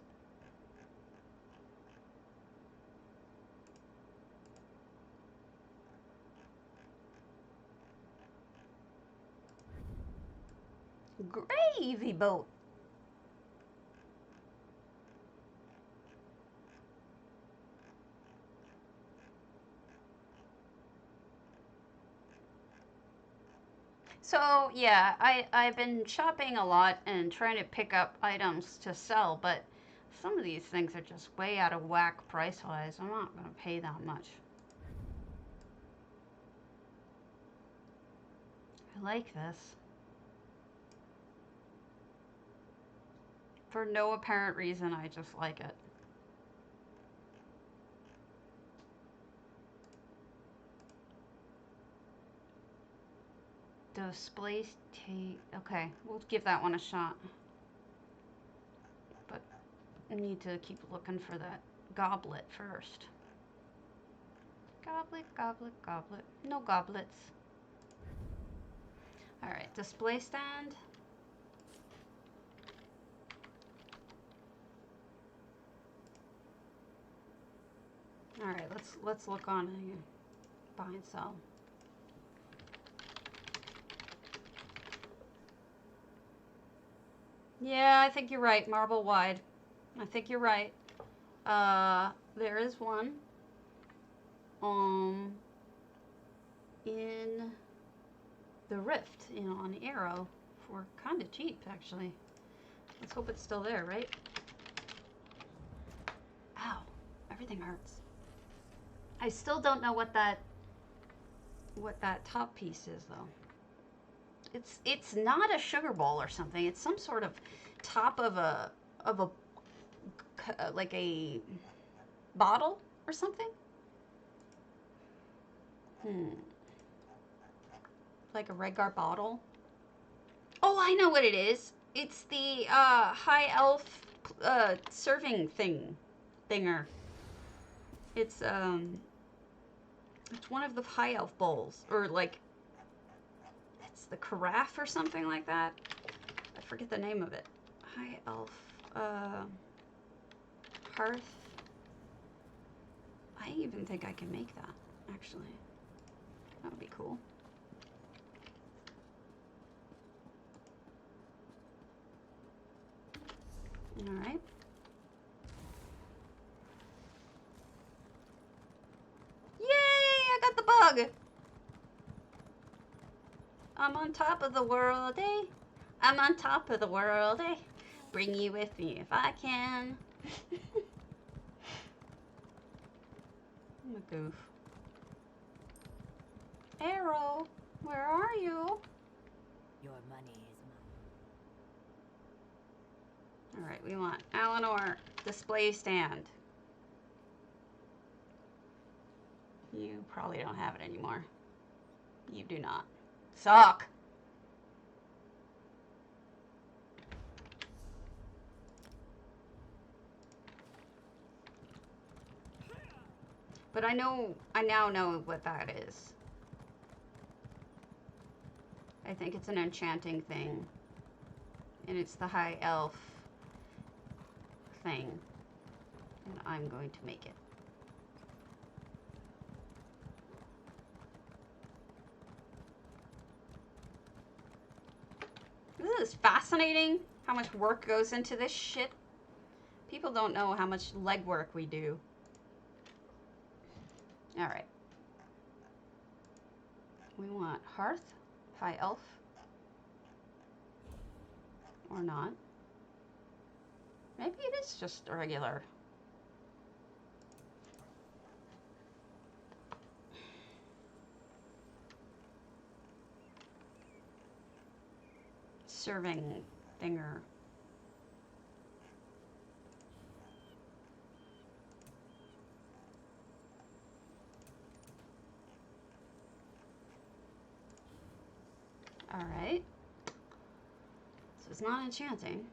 Gravy boat. So yeah, I've been shopping a lot and trying to pick up items to sell, but Some of these things are just way out of whack price-wise. I'm not going to pay that much. I like this. For no apparent reason, I just like it. Display tape. Okay, we'll give that one a shot. But I need to keep looking for that goblet first. Goblet, goblet, goblet. No goblets. Alright, display stand. Alright, let's look on buy and sell. Yeah, I think you're right. Marble wide. I think you're right. There is one. In the Rift, you know, on the Arrow for kind of cheap, actually. Let's hope it's still there, right? Ow, everything hurts. I still don't know what that top piece is, though. It's not a sugar bowl or something. It's some sort of top of a like a bottle or something. Like a Redgar bottle. Oh, I know what it is. It's the high elf serving thinger. It's one of the high elf bowls, or like it's the carafe or something like that. I forget the name of it. High elf hearth. I even think I can make that, actually. That would be cool. All right. Yay! I got the bug! I'm on top of the world, eh? I'm on top of the world, eh? Bring you with me if I can. I'm a goof. Arrow, where are you? Your money is mine. Alright, we want Eleanor display stand. You probably don't have it anymore. You do not. Suck! But I now know what that is. I think it's an enchanting thing. And it's the high elf thing. And I'm going to make it. This is fascinating how much work goes into this shit. People don't know how much legwork we do. Alright. We want hearth, high elf, or not. Maybe it is just a regular. Serving thinger. Alright. So it's not enchanting.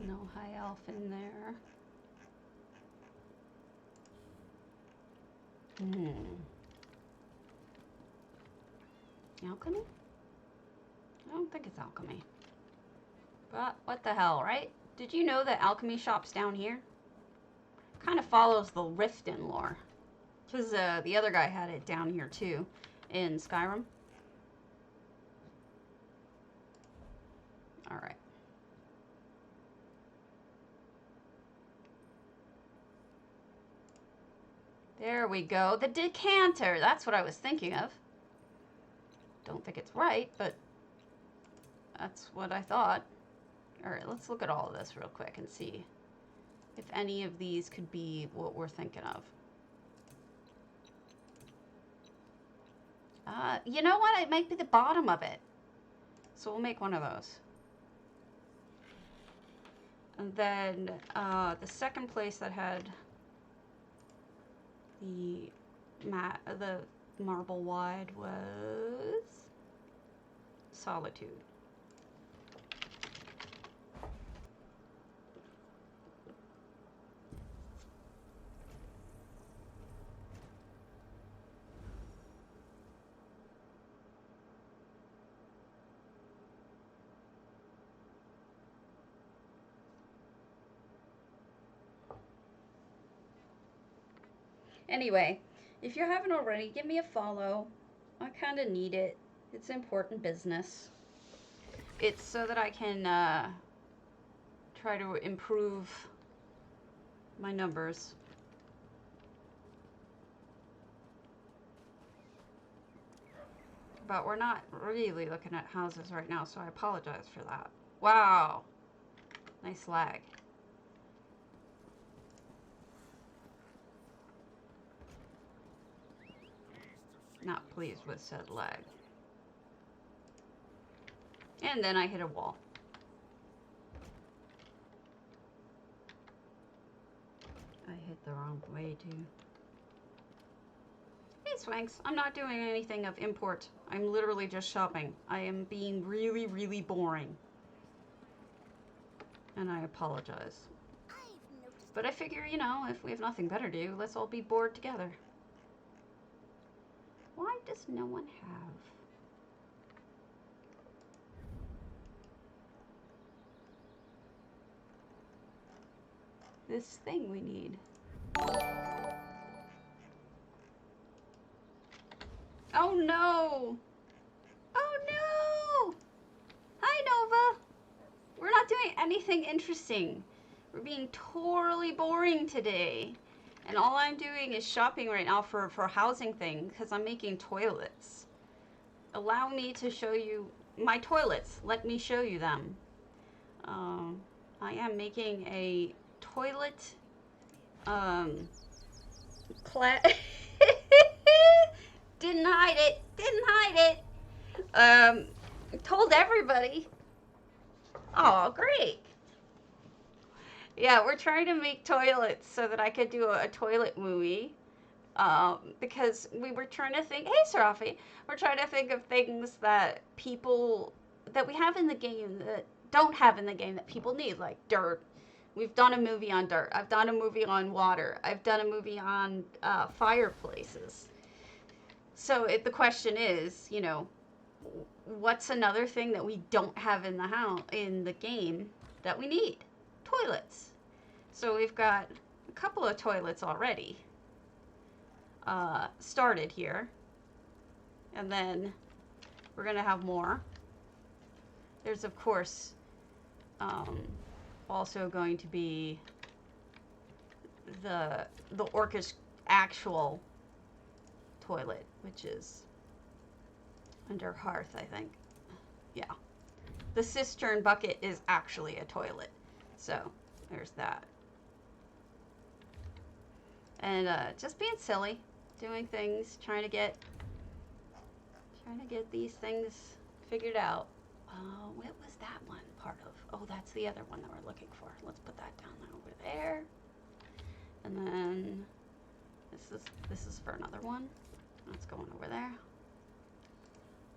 No high elf in there. Alchemy? I don't think it's alchemy. But what the hell, right? Did you know that alchemy shop's down here? Kind of follows the Riften lore. Because the other guy had it down here too, in Skyrim. Alright. There we go. The decanter. That's what I was thinking of. Don't think it's right, but that's what I thought. All right, let's look at all of this real quick and see if any of these could be what we're thinking of. You know what? It might be the bottom of it. So we'll make one of those. And then the second place that had the marble wide was Solitude. Anyway, if you haven't already, give me a follow. I kind of need it. It's important business. It's so that I can try to improve my numbers. But we're not really looking at houses right now, so I apologize for that. Wow. Nice lag. Not pleased with said lag. And then I hit a wall. I hit the wrong way too. Hey Swanks, I'm not doing anything of import. I'm literally just shopping. I am being really, really boring. And I apologize. But I figure, you know, if we have nothing better to do, let's all be bored together. Why does no one have? This thing we need. Oh no! Oh no! Hi Nova! We're not doing anything interesting. We're being totally boring today. And all I'm doing is shopping right now for housing things because I'm making toilets. Allow me to show you my toilets. Let me show you them. I am making a toilet didn't hide it. Didn't hide it. Told everybody. Oh, great. Yeah, we're trying to make toilets so that I could do a toilet movie. Because we were trying to think, hey Serafi, we're trying to think of things that people, that we have in the game that don't have in the game that people need, like dirt. We've done a movie on dirt. I've done a movie on water. I've done a movie on fireplaces. So the question is, you know, what's another thing that we don't have in the house, in the game that we need? Toilets. So we've got a couple of toilets already started here, and then we're gonna have more. There's of course also going to be the orcish actual toilet, which is under hearth, I think. Yeah, the cistern bucket is actually a toilet, so there's that. And just being silly, doing things, trying to get these things figured out. What was that one part of? Oh, that's the other one that we're looking for. Let's put that down over there. And then this is for another one. That's going over there.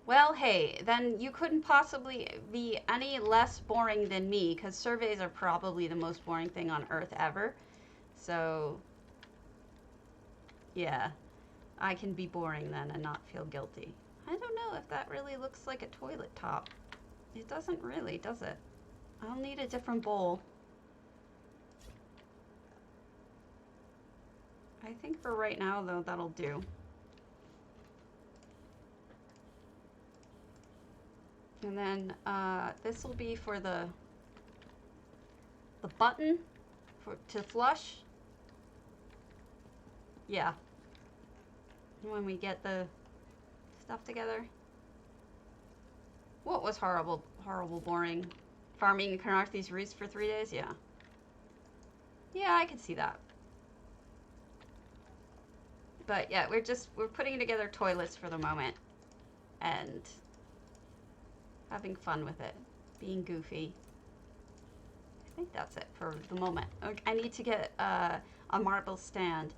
Well, hey, then you couldn't possibly be any less boring than me, because surveys are probably the most boring thing on Earth ever. So, yeah, I can be boring then and not feel guilty. I don't know if that really looks like a toilet top. It doesn't really, does it? I'll need a different bowl. I think for right now, though, that'll do. And then this will be for the button to flush. Yeah, when we get the stuff together. What was horrible, boring? Farming in Canarthy's Roost for 3 days? Yeah. Yeah, I could see that. But yeah, we're putting together toilets for the moment. And having fun with it. Being goofy. I think that's it for the moment. I need to get a marble stand.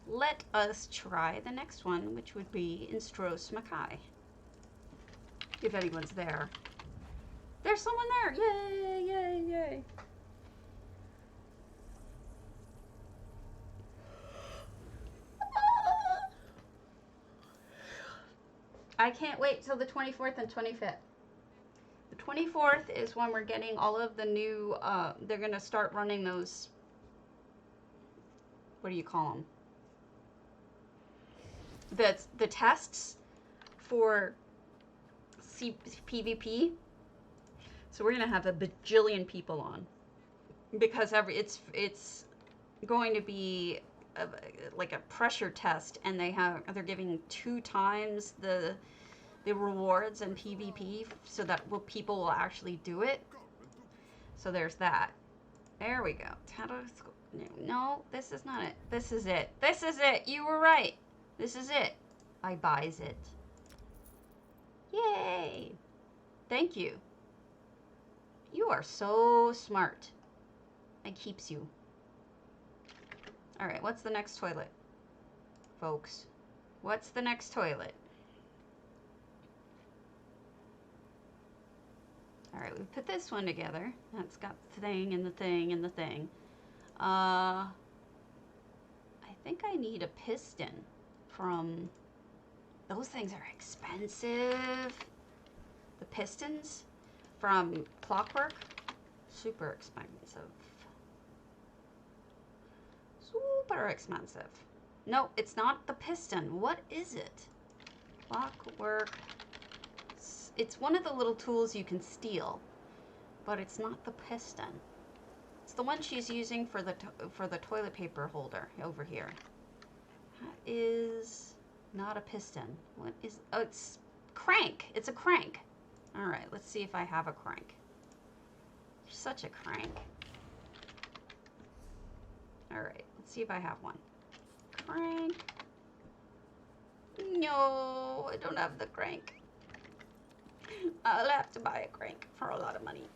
Let us try the next one, which would be in Stros Mackay. If anyone's there. There's someone there! Yay, yay, yay! I can't wait till the 24th and 25th. The 24th is when we're getting all of the new, they're going to start running those, what do you call them? The tests for PvP. So we're going to have a bajillion people on. Because it's going to be like a pressure test, and they're giving 2 times the rewards in PvP, so that people will actually do it. So there's that. There we go. No, this is not it. This is it. This is it. You were right. This is it. I buys it. Yay! Thank you. You are so smart. I keeps you. All right, what's the next toilet, folks? What's the next toilet? All right, we put this one together. That's got the thing and the thing and the thing. I think I need a piston from... Those things are expensive. The pistons from Clockwork, super expensive. Super expensive. No, it's not the piston. What is it? Clockwork. It's one of the little tools you can steal, but it's not the piston. It's the one she's using for the toilet paper holder over here. That is not a piston. What is? Oh, it's crank. It's a crank. All right, let's see if I have a crank. You're such a crank. All right, let's see if I have one. Crank. No, I don't have the crank. I'll have to buy a crank for a lot of money.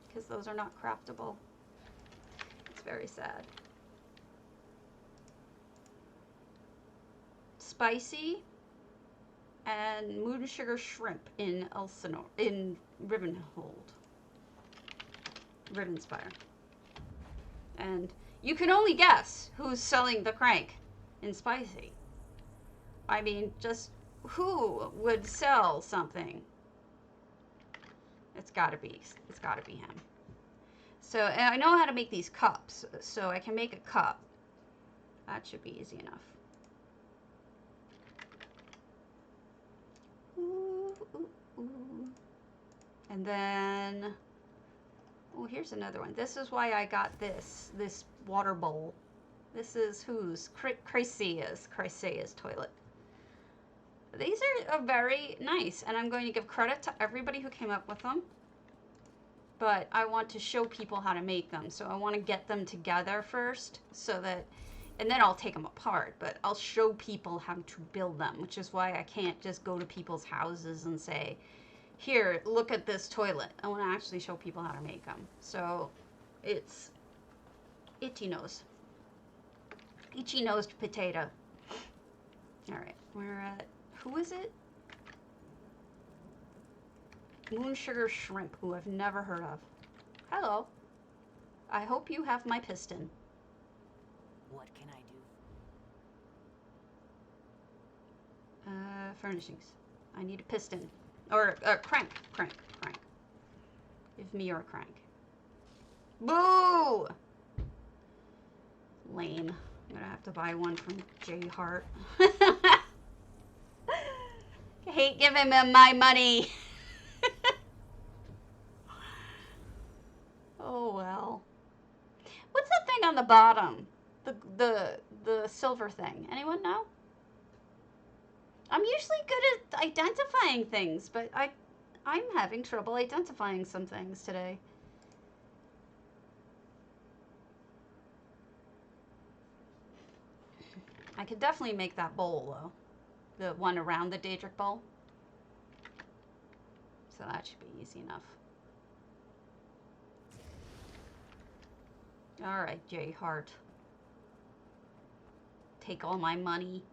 Because those are not craftable. It's very sad. Spicy and moon sugar shrimp in Elsinore, in Rivenhold. Rivenspire. And you can only guess who's selling the crank in spicy. I mean, just who would sell something? It's gotta be him. So, and I know how to make these cups, so I can make a cup. That should be easy enough. Ooh, ooh, ooh. And then, oh, here's another one. This is why I got this water bowl. This is whose? Chrysea's toilet. These are very nice, and I'm going to give credit to everybody who came up with them. But I want to show people how to make them, so I want to get them together first, so that, and then I'll take them apart, but I'll show people how to build them, which is why I can't just go to people's houses and say, here, look at this toilet. I want to actually show people how to make them. So it's itchy nose. Itchy nosed potato. All right, we're at, who is it? Moon sugar shrimp, who I've never heard of. Hello. I hope you have my piston. What can I do? Furnishings. I need a piston. Or a crank. Crank. Give me your crank. Boo! Lame. I'm gonna have to buy one from J Hart. Hate giving him my money. Oh well. What's that thing on the bottom? the silver thing? Anyone know? I'm usually good at identifying things, but I'm having trouble identifying some things today. I could definitely make that bowl, though. The one around the Daedric bowl. So that should be easy enough. Alright, J Hart. Take all my money.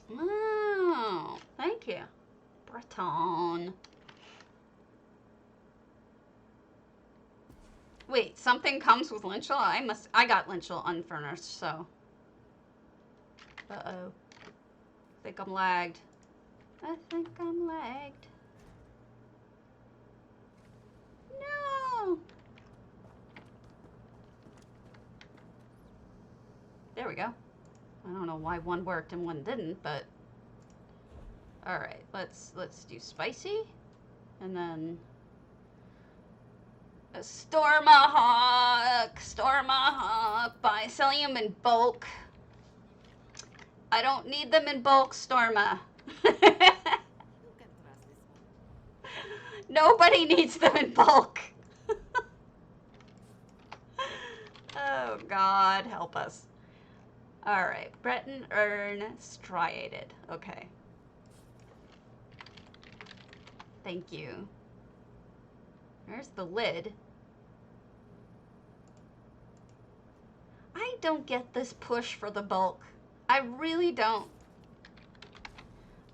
Oh, thank you. Breton. Wait, something comes with Lynchel? I got Lynchel unfurnished, so. Uh-oh. I think I'm lagged. I think I'm lagged. No! There we go. I don't know why one worked and one didn't, but alright, let's do spicy. And then a Stormahawk. Buy selling them in bulk. I don't need them in bulk, Storma. Nobody needs them in bulk. Oh God, help us. Alright, Breton Urn striated. Okay. Thank you. There's the lid. I don't get this push for the bulk. I really don't.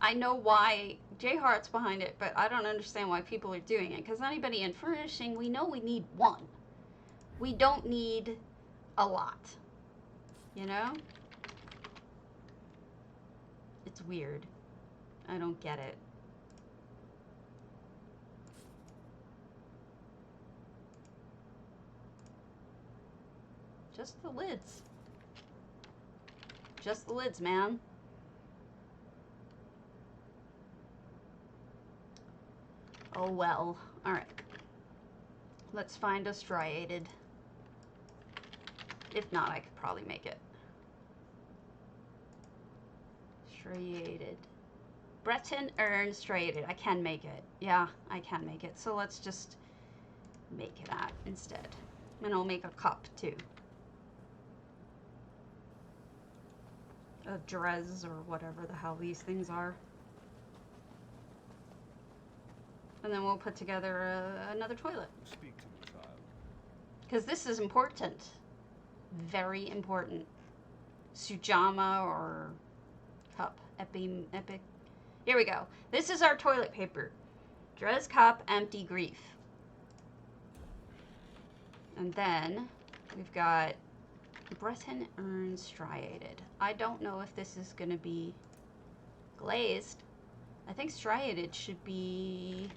I know why J Hart's behind it, but I don't understand why people are doing it. Because anybody in furnishing, we know we need one. We don't need a lot. You know? It's weird. I don't get it. Just the lids. Just the lids, man. Oh well. Alright. Let's find a striated. If not, I could probably make it. Striated. Breton Urn striated. I can make it. Yeah, I can make it. So let's just make that instead. And I'll make a cup too. A dress or whatever the hell these things are. And then we'll put together another toilet. Speak to me, child. Because this is important. Very important. Sujama or cup. Epic. Here we go. This is our toilet paper. Dress cup, empty grief. And then we've got Breton Urn striated. I don't know if this is going to be glazed. I think striated should be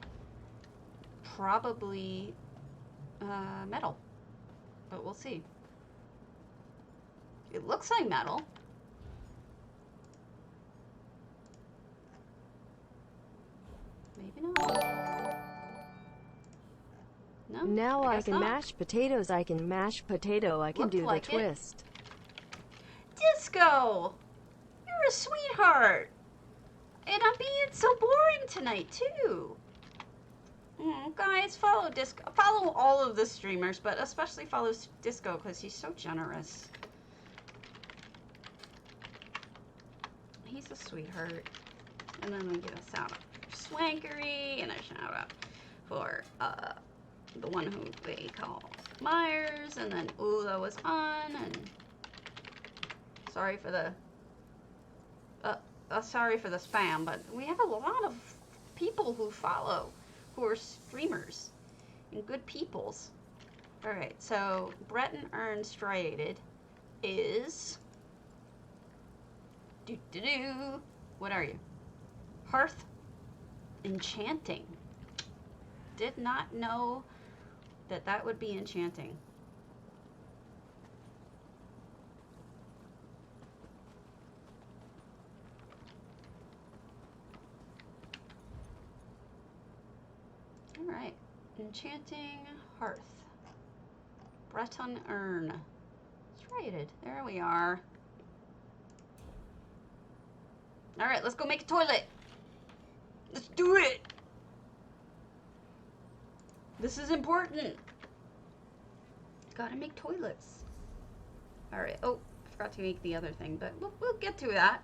probably metal. But we'll see. It looks like metal. Maybe not. No? Now I guess can not. mash potatoes. I can mash potato. I can Looked do like the it. twist. Disco! You're a sweetheart! And I'm being so boring tonight, too. Guys, follow Disco. Follow all of the streamers, but especially follow Disco because he's so generous. He's a sweetheart. And then we get a shout out for Swankery and a shout out for the one who they call Myers. And then Ula was on. And sorry for the sorry for the spam, but we have a lot of people who follow, who are streamers and good peoples. All right, so Breton Urn striated is what are you? Hearth enchanting. Did not know that that would be enchanting. Alright, enchanting hearth. Breton Urn. striated. There we are. All right, let's go make a toilet. Let's do it. This is important. Gotta make toilets. All right. Oh, I forgot to make the other thing, but we'll get to that.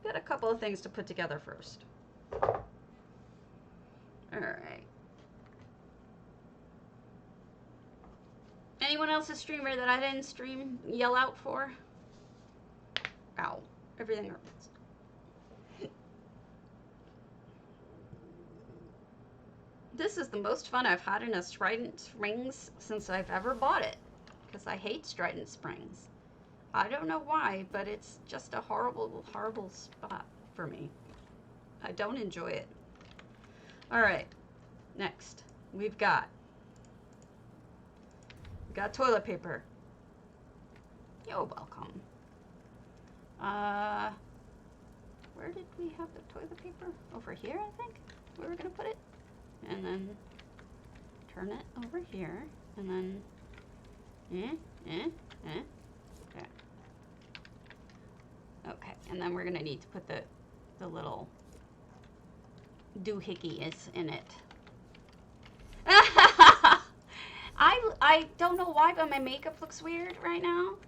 Got a couple of things to put together first. All right. Anyone else's streamer that I didn't stream yell out for? Ow. Everything hurts. This is the most fun I've had in a Strident Springs since I've ever bought it. Because I hate Strident Springs. I don't know why, but it's just a horrible, horrible spot for me. I don't enjoy it. Alright. Next. We've got toilet paper. You're welcome. Where did we have the toilet paper? Over here, I think? We were gonna put it. And then turn it over here. And then okay. Okay, and then we're gonna need to put the little doohickeys in it. I don't know why, but my makeup looks weird right now.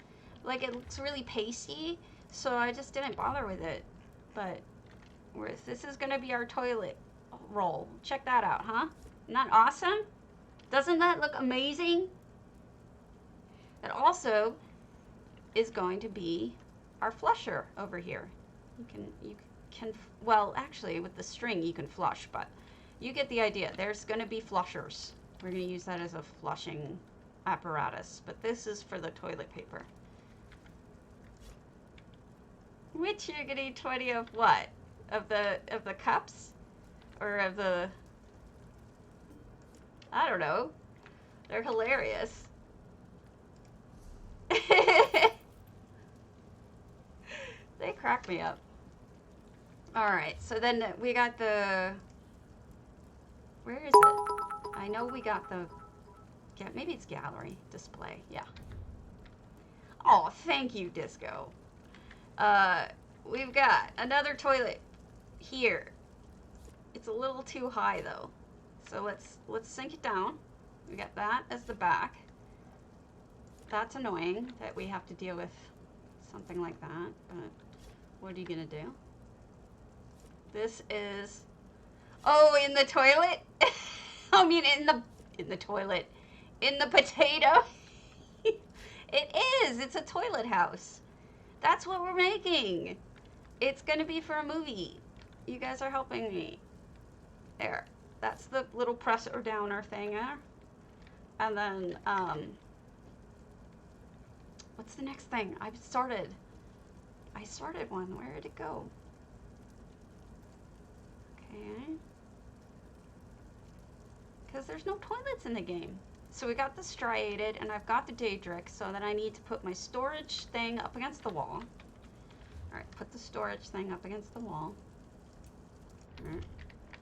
Like, it looks really pasty, so I just didn't bother with it. But this is gonna be our toilet roll. Check that out, huh? Isn't that awesome? Doesn't that look amazing? It also is going to be our flusher over here. You can well, actually with the string you can flush, but you get the idea. There's going to be flushers. We're going to use that as a flushing apparatus, but this is for the toilet paper. Which you're going to need 20 of what? Of the cups? Or of the, I don't know. They're hilarious. They crack me up. Alright, so then we got the, where is it? I know we got the, maybe it's gallery display, yeah. Oh, thank you, Disco. We've got another toilet here. It's a little too high though. So let's sink it down. We got that as the back. That's annoying that we have to deal with something like that, but what are you gonna do? This is, oh, in the toilet? I mean, in the toilet. In the potato? It is, it's a toilet house. That's what we're making. It's gonna be for a movie. You guys are helping me. There. That's the little presser downer thing there. And then, what's the next thing? I started one. Where did it go? Okay. Because there's no toilets in the game. So we got the striated, and I've got the Daedric, so then I need to put my storage thing up against the wall. Alright, put the storage thing up against the wall. Alright.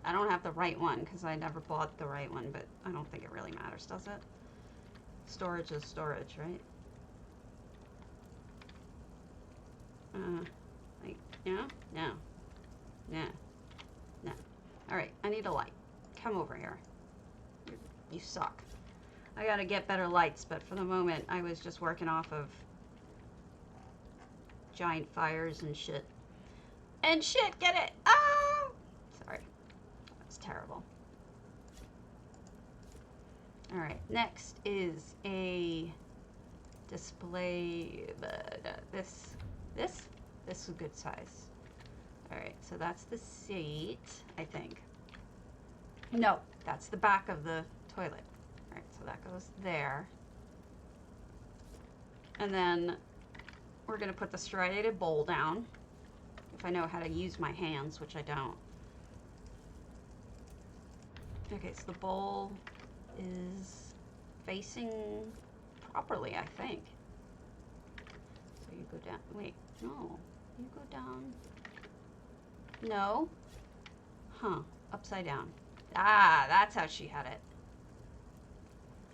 I don't have the right one, because I never bought the right one, but I don't think it really matters, does it? Storage is storage, right? Like, yeah? No. No. No. Alright, I need a light. Come over here. You suck. I gotta get better lights, but for the moment, I was just working off of giant fires and shit. And shit, get it! Ah! Sorry. That's terrible. Alright, next is a display. This is a good size. Alright, so that's the seat, I think. No, that's the back of the toilet. Alright, so that goes there. And then we're going to put the striated bowl down. If I know how to use my hands, which I don't. Okay, so the bowl is facing properly, I think. So you go down. Wait, no. You go down. No. Huh. Upside down. Ah, that's how she had it.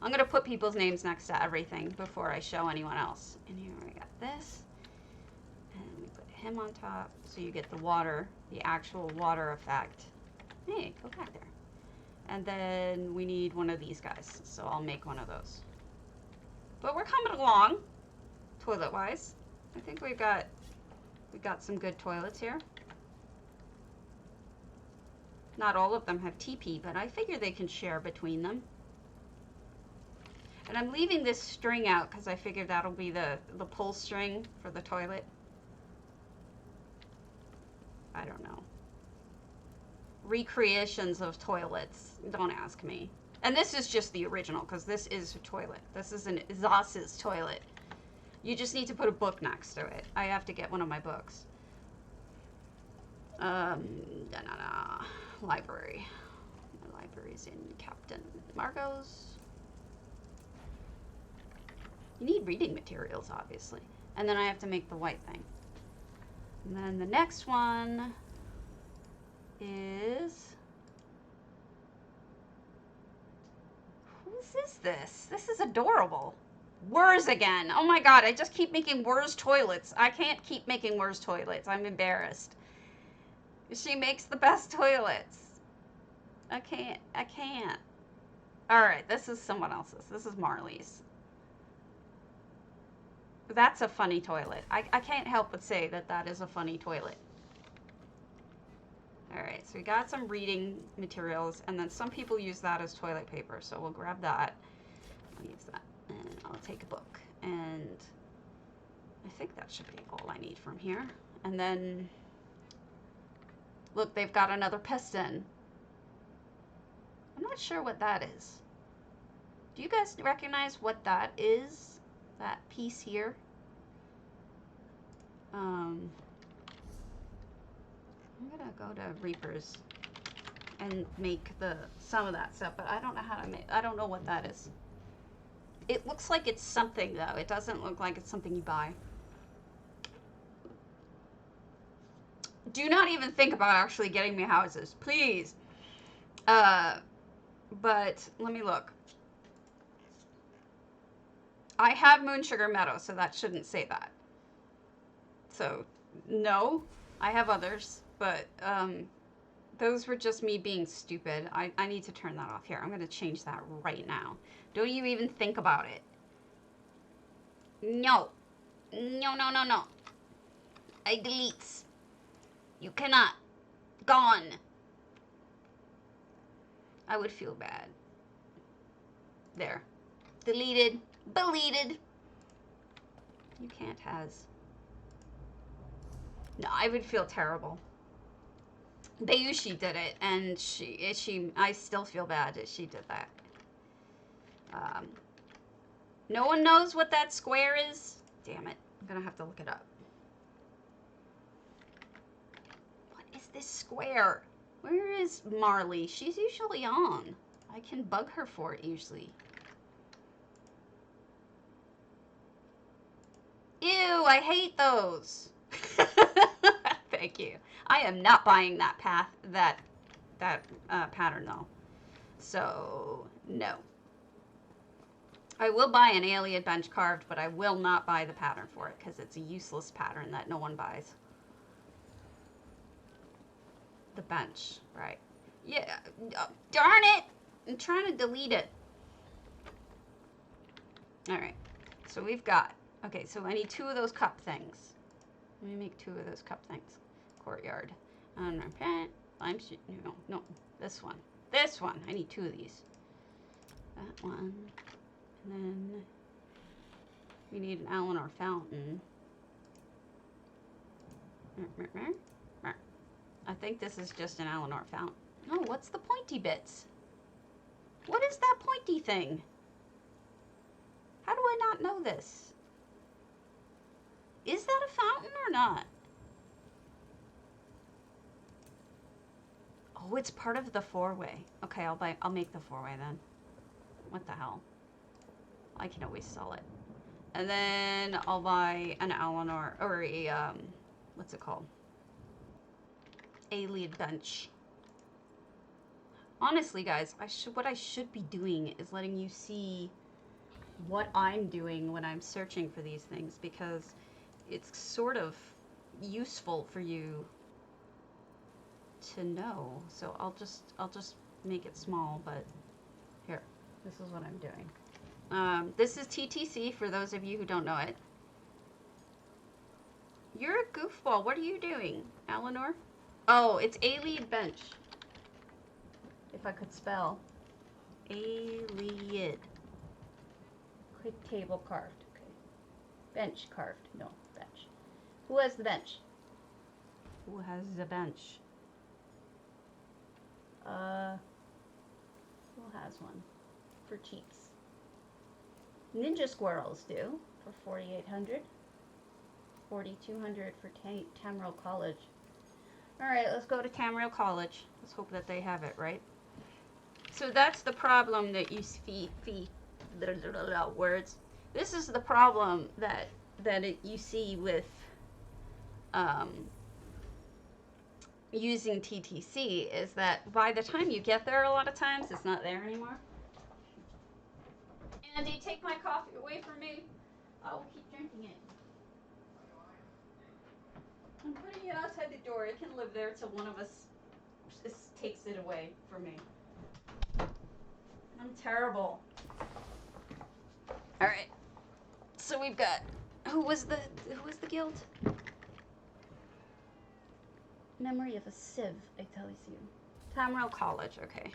I'm going to put people's names next to everything before I show anyone else. And here we got this. And we put him on top so you get the water, the actual water effect. Hey, go back there. And then we need one of these guys, so I'll make one of those. But we're coming along, toilet-wise. I think we got some good toilets here. Not all of them have TP, but I figure they can share between them. And I'm leaving this string out because I figured that'll be the pull string for the toilet. I don't know. Recreations of toilets. Don't ask me. And this is just the original because this is a toilet. This is an Zos's toilet. You just need to put a book next to it. I have to get one of my books. Library. The library's in Captain Margot's. You need reading materials, obviously. And then I have to make the white thing. And then the next one is... Whose is this? This is adorable. Wurs again. Oh my god, I just keep making Wurs toilets. I can't keep making Wurs toilets. I'm embarrassed. She makes the best toilets. I can't. Alright, this is someone else's. This is Marley's. That's a funny toilet. I can't help but say that that is a funny toilet. Alright, so we got some reading materials, and then some people use that as toilet paper, so we'll grab that. I'll use that, and I'll take a book. And I think that should be all I need from here. And then, look, they've got another piston. I'm not sure what that is. Do you guys recognize what that is? That piece here. I'm gonna go to Reapers and make some of that stuff, but I don't know how to make. I don't know what that is. It looks like it's something though. It doesn't look like it's something you buy. Do not even think about actually getting me houses, please. But let me look. I have Moon Sugar Meadow, so that shouldn't say that. So, no, I have others, but those were just me being stupid. I need to turn that off here. I'm going to change that right now. Don't you even think about it. No. No, no, no, no. I deletes. You cannot. Gone. I would feel bad. There. Deleted. Deleted. You can't has. No, I would feel terrible. Bayushi did it, and I still feel bad that she did that. No one knows what that square is? Damn it. I'm gonna have to look it up. What is this square? Where is Marley? She's usually on. I can bug her for it usually. Ew, I hate those. Thank you. I am not buying that pattern though. So, no. I will buy an alien bench carved, but I will not buy the pattern for it because it's a useless pattern that no one buys. The bench, right. Yeah, darn it! I'm trying to delete it. Alright, so we've got, okay, so I need 2 of those cup things. Let me make 2 of those cup things. Courtyard. No, this one. This one. I need 2 of these. That one. And then we need an Eleanor fountain. I think this is just an Eleanor fountain. No, what's the pointy bits? What is that pointy thing? How do I not know this? Is that a fountain or not? Oh, it's part of the 4-way. Okay, I'll make the 4-way then. What the hell? I can always sell it. And then I'll buy an Eleanor, or a, what's it called? Alien bench. Honestly, guys, what I should be doing is letting you see what I'm doing when I'm searching for these things, because it's sort of useful for you to know. So I'll just make it small, but here, this is what I'm doing. This is TTC for those of you who don't know it. You're a goofball. What are you doing, Eleanor? Oh, it's A-lead bench. If I could spell. A-lead. Quick table carved. Okay. Bench carved. No, bench. Who has the bench? Who has the bench? Who has one? For cheeks. Ninja Squirrels do for 4,800. 4,200 for Tamriel College. All right, let's go to Tamriel College. Let's hope that they have it, right? So that's the problem that you see. Words. This is the problem that you see with using TTC, is that by the time you get there, a lot of times it's not there anymore. Andy, take my coffee away from me. I will keep drinking it. I'm putting it outside the door. It can live there till one of us just takes it away from me. I'm terrible. All right. So we've got who was the guild? Memory of a sieve, I tell you. Tamriel College. Okay.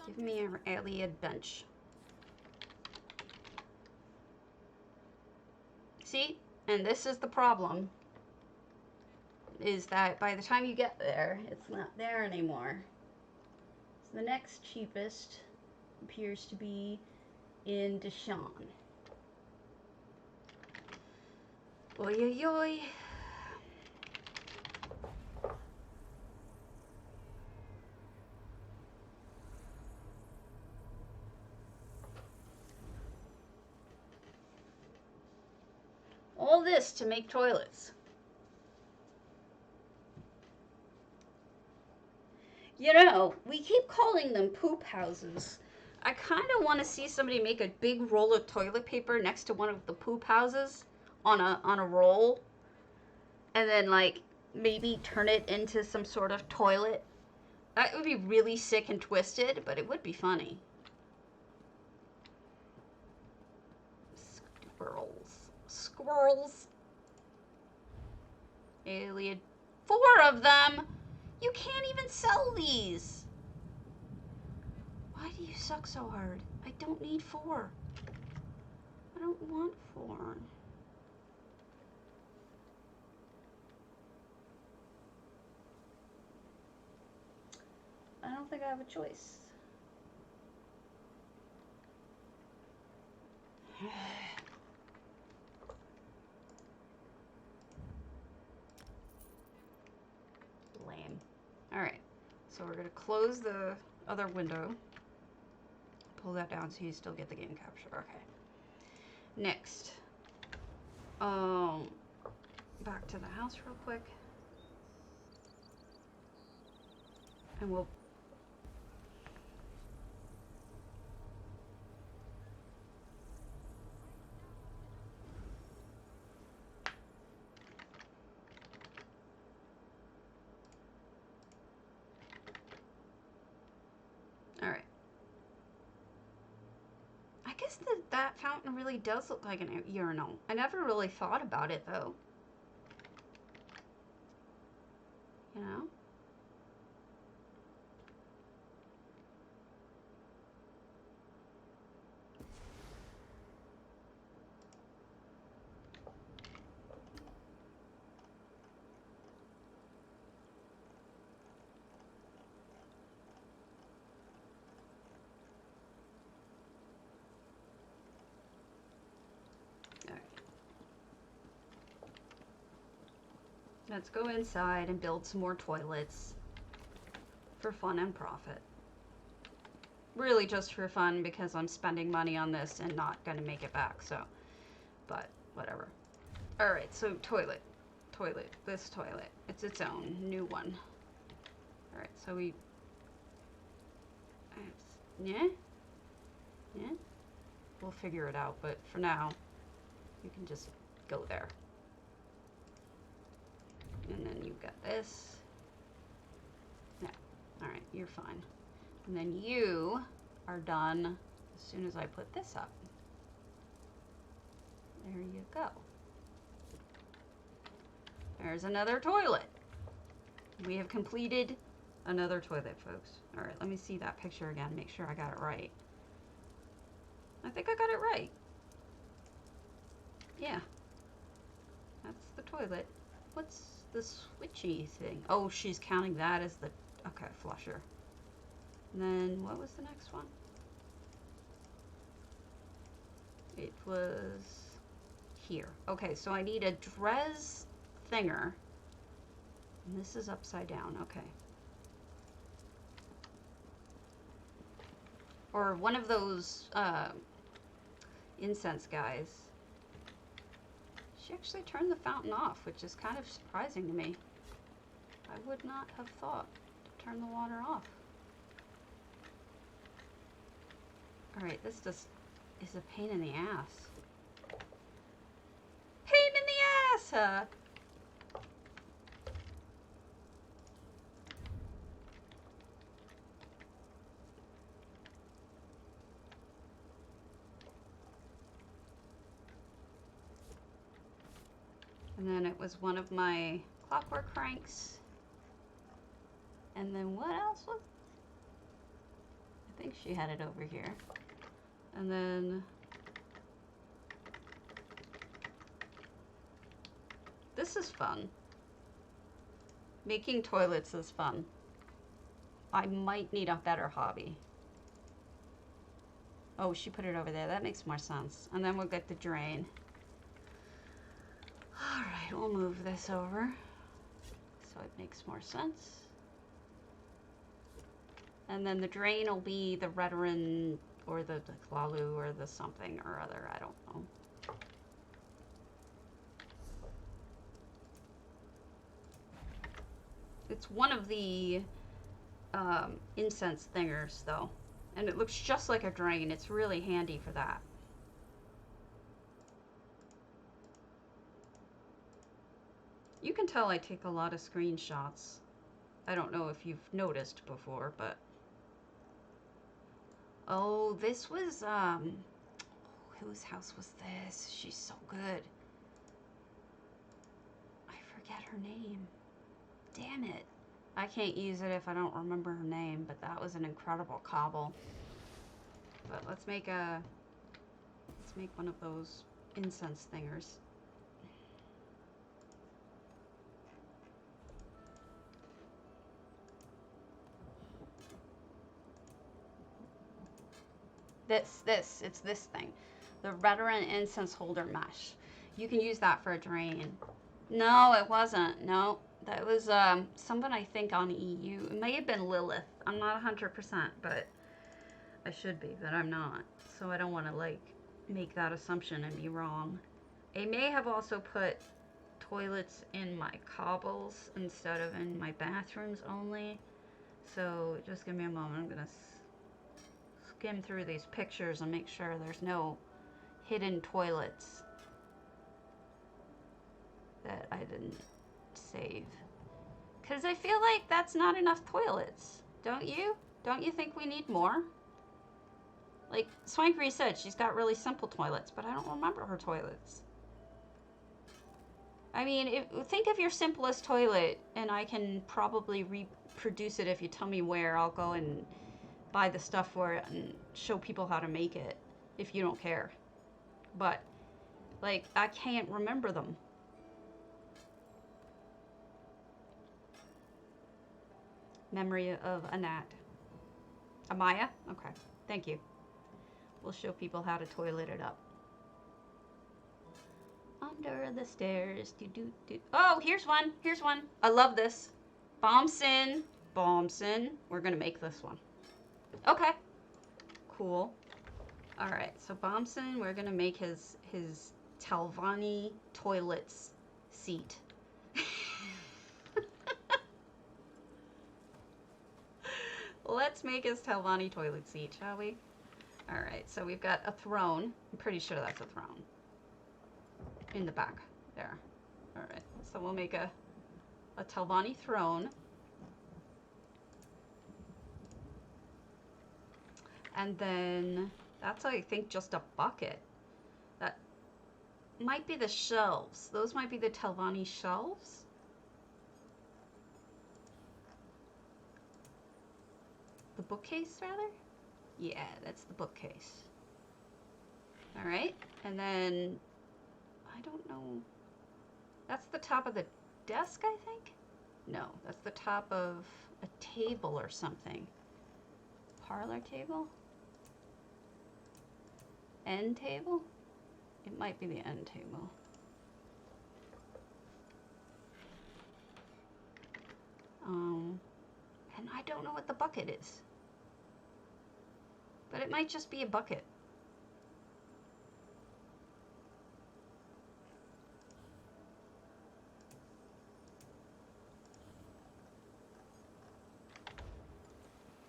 Give me an Iliad bench. See? And this is the problem. Is that by the time you get there, it's not there anymore. So the next cheapest appears to be in Deshawn. Oy oy oy. All this to make toilets. You know, we keep calling them poop houses. I kind of want to see somebody make a big roll of toilet paper next to one of the poop houses on a roll, and then like maybe turn it into some sort of toilet. That would be really sick and twisted, but it would be funny. Squirrels. Alien. 4 of them? You can't even sell these. Why do you suck so hard? I don't need 4. I don't want 4. I don't think I have a choice. Lame. Alright, so we're going to close the other window. Pull that down so you still get the game capture. Okay. Next. Back to the house real quick. And we'll... Alright. I guess that fountain really does look like an urinal. I never really thought about it, though. You know? Let's go inside and build some more toilets for fun and profit. Really just for fun, because I'm spending money on this and not going to make it back, so. But, whatever. Alright, so toilet. toilet. This toilet. It's its own new one. Alright, so we... Yeah? Yeah? We'll figure it out, but for now, you can just go there. And then you've got this. Yeah. Alright, you're fine. And then you are done as soon as I put this up. There you go. There's another toilet. We have completed another toilet, folks. All right, let me see that picture again, make sure I got it right. I think I got it right. Yeah. That's the toilet. What's the switchy thing? Oh, she's counting that as the... Okay, flusher. And then, what was the next one? It was here. Okay, so I need a Drez thinger. And this is upside down, okay. Or one of those incense guys. She actually turned the fountain off, which is kind of surprising to me. I would not have thought to turn the water off. Alright, this just is a pain in the ass. Pain in the ass, huh? And then it was one of my clockwork cranks. And then what else was... I think she had it over here. And then... This is fun. Making toilets is fun. I might need a better hobby. Oh, she put it over there. That makes more sense. And then we'll get the drain. Alright, we'll move this over so it makes more sense. And then the drain will be the Redoran or the Klalu or the something or other. I don't know. It's one of the incense thingers, though. And it looks just like a drain. It's really handy for that. You can tell I take a lot of screenshots. I don't know if you've noticed before, but... Oh, this was, whose house was this? She's so good. I forget her name. Damn it. I can't use it if I don't remember her name, but that was an incredible cobble. But let's make one of those incense thingers. It's this thing. The Redoran incense holder mesh. You can use that for a drain. No, it wasn't. No, that was someone I think on EU. It may have been Lilith. I'm not 100%, but I should be, but I'm not. So I don't want to like make that assumption and be wrong. I may have also put toilets in my cobbles instead of in my bathrooms only. So just give me a moment. I'm gonna skim through these pictures and make sure there's no hidden toilets that I didn't save. Because I feel like that's not enough toilets. Don't you? Don't you think we need more? Like Swankery said, she's got really simple toilets, but I don't remember her toilets. I mean, think of your simplest toilet, and I can probably reproduce it if you tell me where. I'll go and buy the stuff for it and show people how to make it, if you don't care. But, like, I can't remember them. Memory of Anat. Amaya? Okay, thank you. We'll show people how to toilet it up. Under the stairs. Oh, here's one. Here's one. I love this. Bombson. Bombson. We're going to make this one. Okay. Cool. Alright, so Bombson, we're going to make his Talvani toilets seat. let's make his Talvani toilet seat, shall we? Alright, so we've got a throne. I'm pretty sure that's a throne. In the back. There. Alright, so we'll make a Talvani throne. And then that's, I think, just a bucket. That might be the shelves. Those might be the Talvani shelves. The bookcase, rather? Yeah, that's the bookcase. Alright, and then, I don't know. That's the top of the desk, I think? No, that's the top of a table or something. Parlor table? End table? It might be the end table. And I don't know what the bucket is. But it might just be a bucket.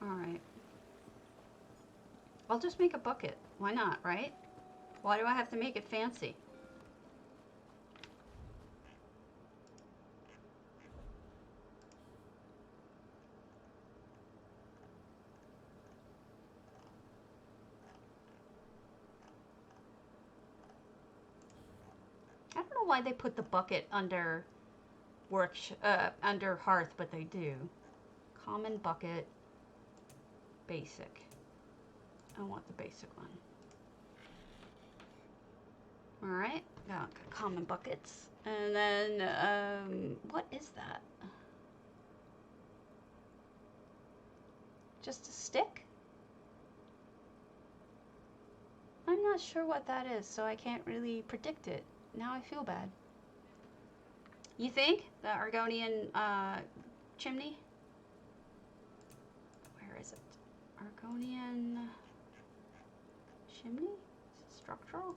Alright. I'll just make a bucket. Why not, right? Why do I have to make it fancy? I don't know why they put the bucket under under hearth, but they do. Common bucket, basic. I want the basic one. All right, got common buckets, and then what is that? Just a stick? I'm not sure what that is, so I can't really predict it. Now I feel bad. You think? The Argonian chimney? Where is it? Argonian chimney? Is it structural?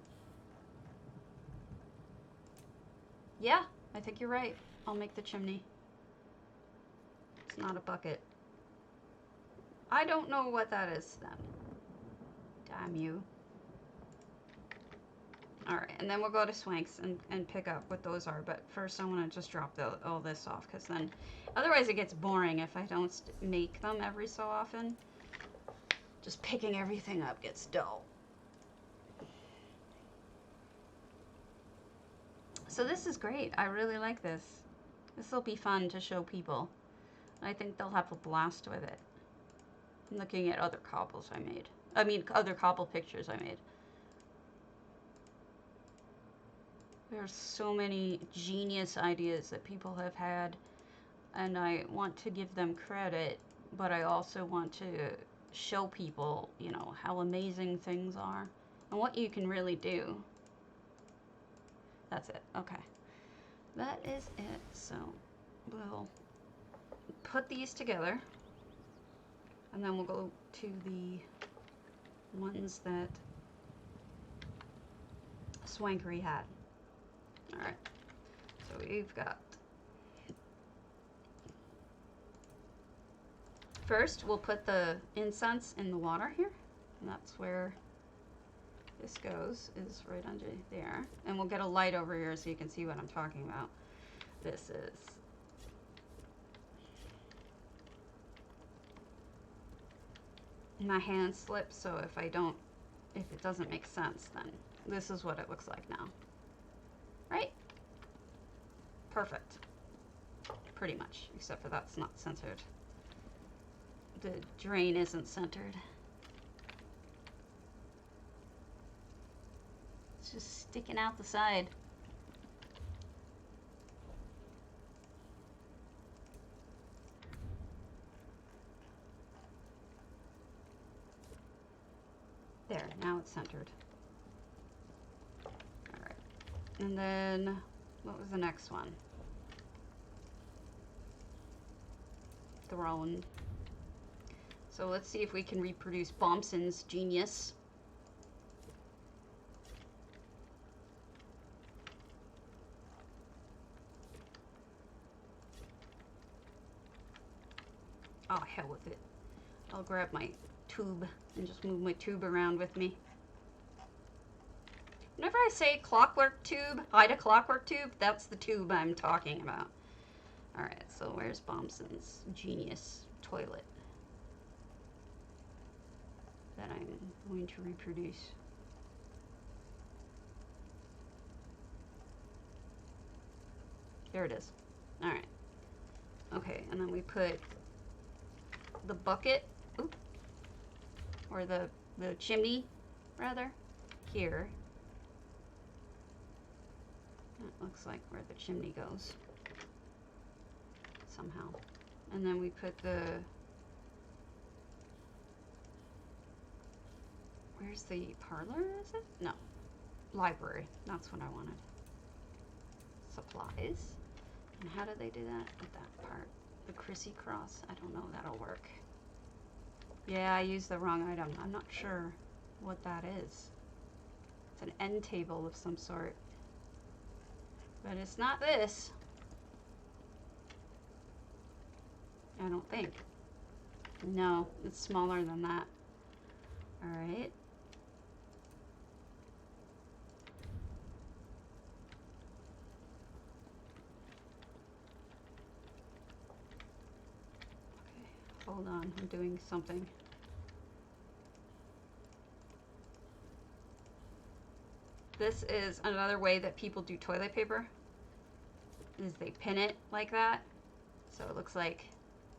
Yeah, I think you're right. I'll make the chimney. It's not a bucket. I don't know what that is then. Damn you. Alright, and then we'll go to Swanks and pick up what those are. But first I want to just drop all this off, because then otherwise it gets boring if I don't make them every so often. Just picking everything up gets dull. So this is great. I really like this. This will be fun to show people. I think they'll have a blast with it. I'm looking at other cobbles I made. I mean, other cobble pictures I made. There's so many genius ideas that people have had, and I want to give them credit, but I also want to show people, you know, how amazing things are and what you can really do. That's it. Okay. That is it. So we'll put these together, and then we'll go to the ones that Swankery had. Alright, so we've got, first we'll put the incense in the water here, and that's where this goes, is right under there. And we'll get a light over here so you can see what I'm talking about. This is, my hand slips, so if it doesn't make sense, then this is what it looks like now. Right? Perfect. Pretty much, except for that's not centered. The drain isn't centered. It's just sticking out the side. There, now it's centered. Alright. And then, what was the next one? Throne. So let's see if we can reproduce Bompson's genius. Oh, hell with it. I'll grab my tube and just move my tube around with me. Whenever I say clockwork tube, Ida clockwork tube, that's the tube I'm talking about. Alright, so where's Bompson's genius toilet that I'm going to reproduce? There it is. Alright. Okay, and then we put the bucket, or the chimney, rather, here. That looks like where the chimney goes. Somehow. And then we put the... Where's the parlor, is it? No. Library. That's what I wanted. Supplies. And how do they do that with that part? The Chrissy cross? I don't know. That'll work. Yeah, I used the wrong item. I'm not sure what that is. It's an end table of some sort. But it's not this. I don't think. No, it's smaller than that. Alright. Hold on, I'm doing something. This is another way that people do toilet paper, is they pin it like that. So it looks like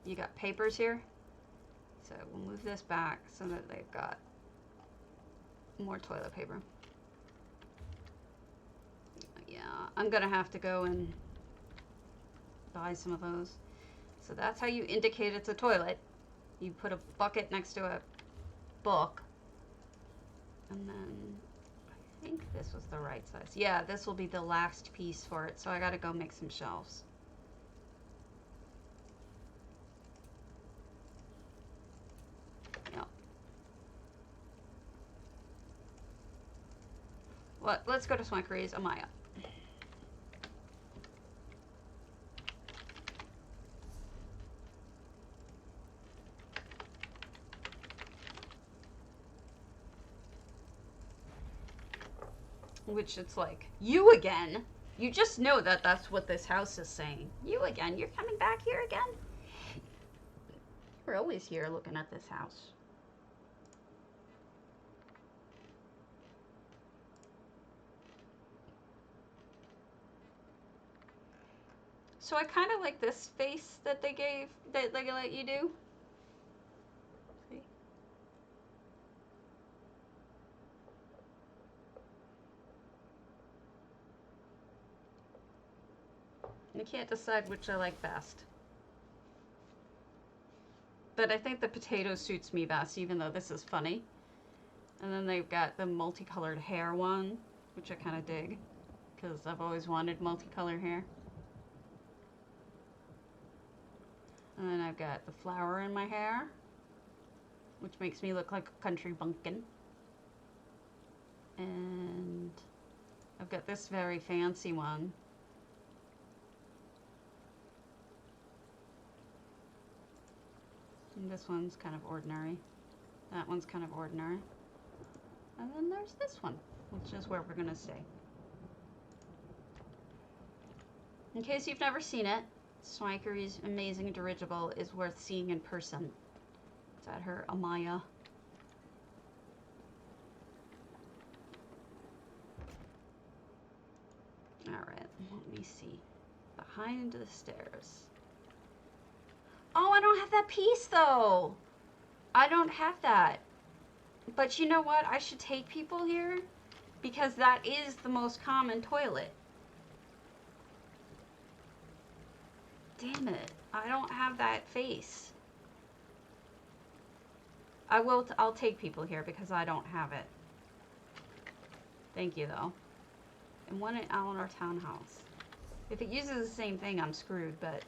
you got papers here. So we'll move this back so that they've got more toilet paper. Yeah, I'm gonna have to go and buy some of those. So that's how you indicate it's a toilet. You put a bucket next to a book. And then I think this was the right size. Yeah, this will be the last piece for it. So I gotta go make some shelves. Yep. Well, let's go to Swaggery's Amaya. Which it's like, you again? You just know that that's what this house is saying. You again? You're coming back here again? We're always here looking at this house. So I kind of like this face that they gave, that they let you do. See? I can't decide which I like best. But I think the potato suits me best, even though this is funny. And then they've got the multicolored hair one, which I kind of dig, because I've always wanted multicolored hair. And then I've got the flower in my hair, which makes me look like a country bumpkin. And I've got this very fancy one. And this one's kind of ordinary. That one's kind of ordinary. And then there's this one, which is where we're going to stay. In case you've never seen it, Swaggery's amazing dirigible is worth seeing in person. It's at her Amaya. Alright, let me see. Behind the stairs. Oh, I don't have that piece, though. I don't have that. But you know what? I should take people here, because that is the most common toilet. Damn it. I don't have that face. I'll take people here, because I don't have it. Thank you, though. And one at Eleanor Townhouse. If it uses the same thing, I'm screwed, but...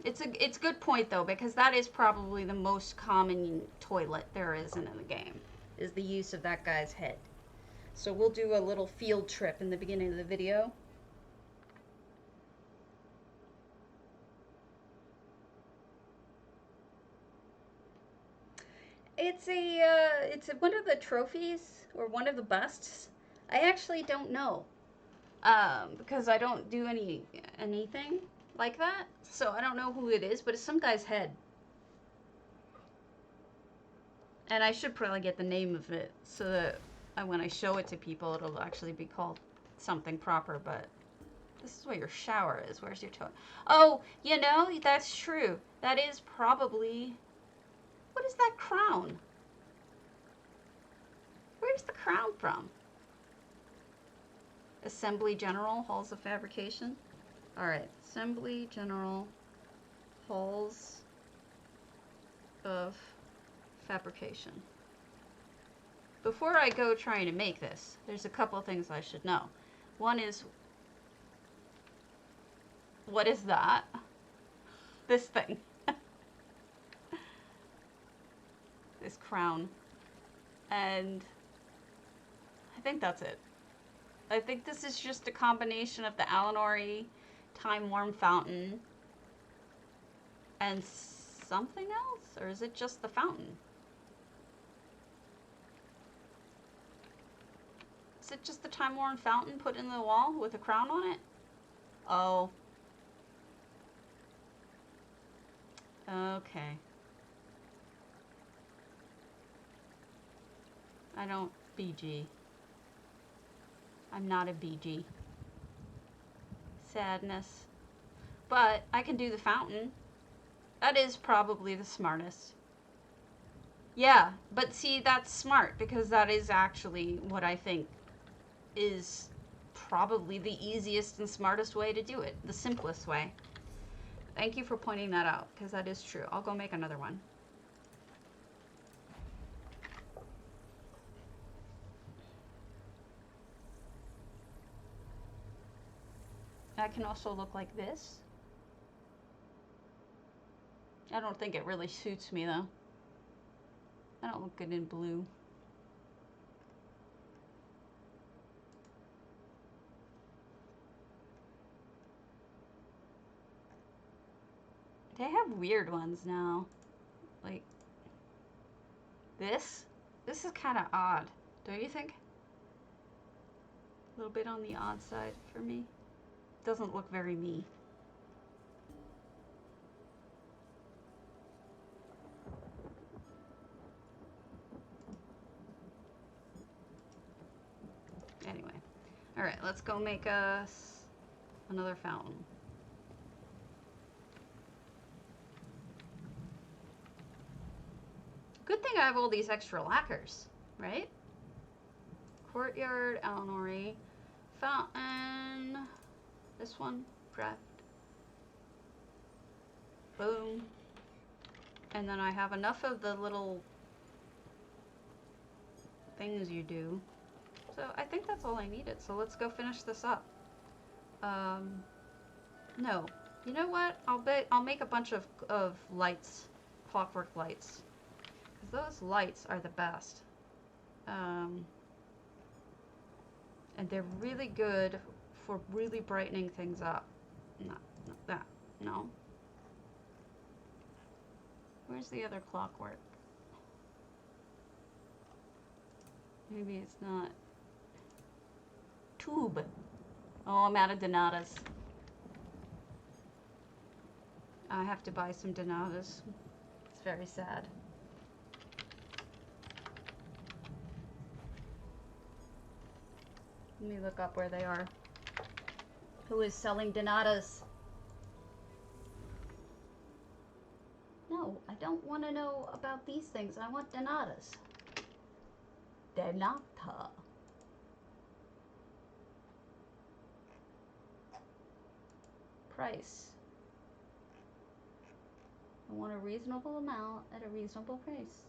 It's a good point though, because that is probably the most common toilet there is in the game, is the use of that guy's head. So we'll do a little field trip in the beginning of the video. it's one of the trophies or one of the busts. I actually don't know. Because I don't do anything like that. So I don't know who it is, but it's some guy's head. And I should probably get the name of it so that when I show it to people, it'll actually be called something proper, but this is where your shower is. Where's your toilet? Oh, you know, that's true. That is probably... What is that crown? Where's the crown from? Assembly General Halls of Fabrication. Alright, Assembly General Halls of Fabrication. Before I go trying to make this, there's a couple things I should know. One is, what is that? This thing. This crown. And I think that's it. I think this is just a combination of the Alinori time-worn fountain and something else? Or is it just the fountain? Is it just the time-worn fountain put in the wall with a crown on it? Oh. Okay. I don't BG. I'm not a BG. Sadness. But I can do the fountain. That is probably the smartest. Yeah, but see, that's smart because that is actually what I think is probably the easiest and smartest way to do it. The simplest way. Thank you for pointing that out because that is true. I'll go make another one. That can also look like this. I don't think it really suits me though. I don't look good in blue. They have weird ones now. Like this. This is kind of odd, don't you think? A little bit on the odd side for me. Doesn't look very me. Anyway. Alright, let's go make us another fountain. Good thing I have all these extra lacquers, right? Courtyard, Alinori, fountain, this one, craft. Boom. And then I have enough of the little things you do. So I think that's all I needed. So let's go finish this up. No. You know what? I'll make a bunch of lights, clockwork lights. Those lights are the best. And they're really good for really brightening things up. Not that. No. Where's the other clockwork? Maybe it's not. Tube. Oh, I'm out of donatas. I have to buy some donatas. It's very sad. Let me look up where they are. Who is selling donatas? No, I don't want to know about these things. I want donatas. Donata. Price. I want a reasonable amount at a reasonable price.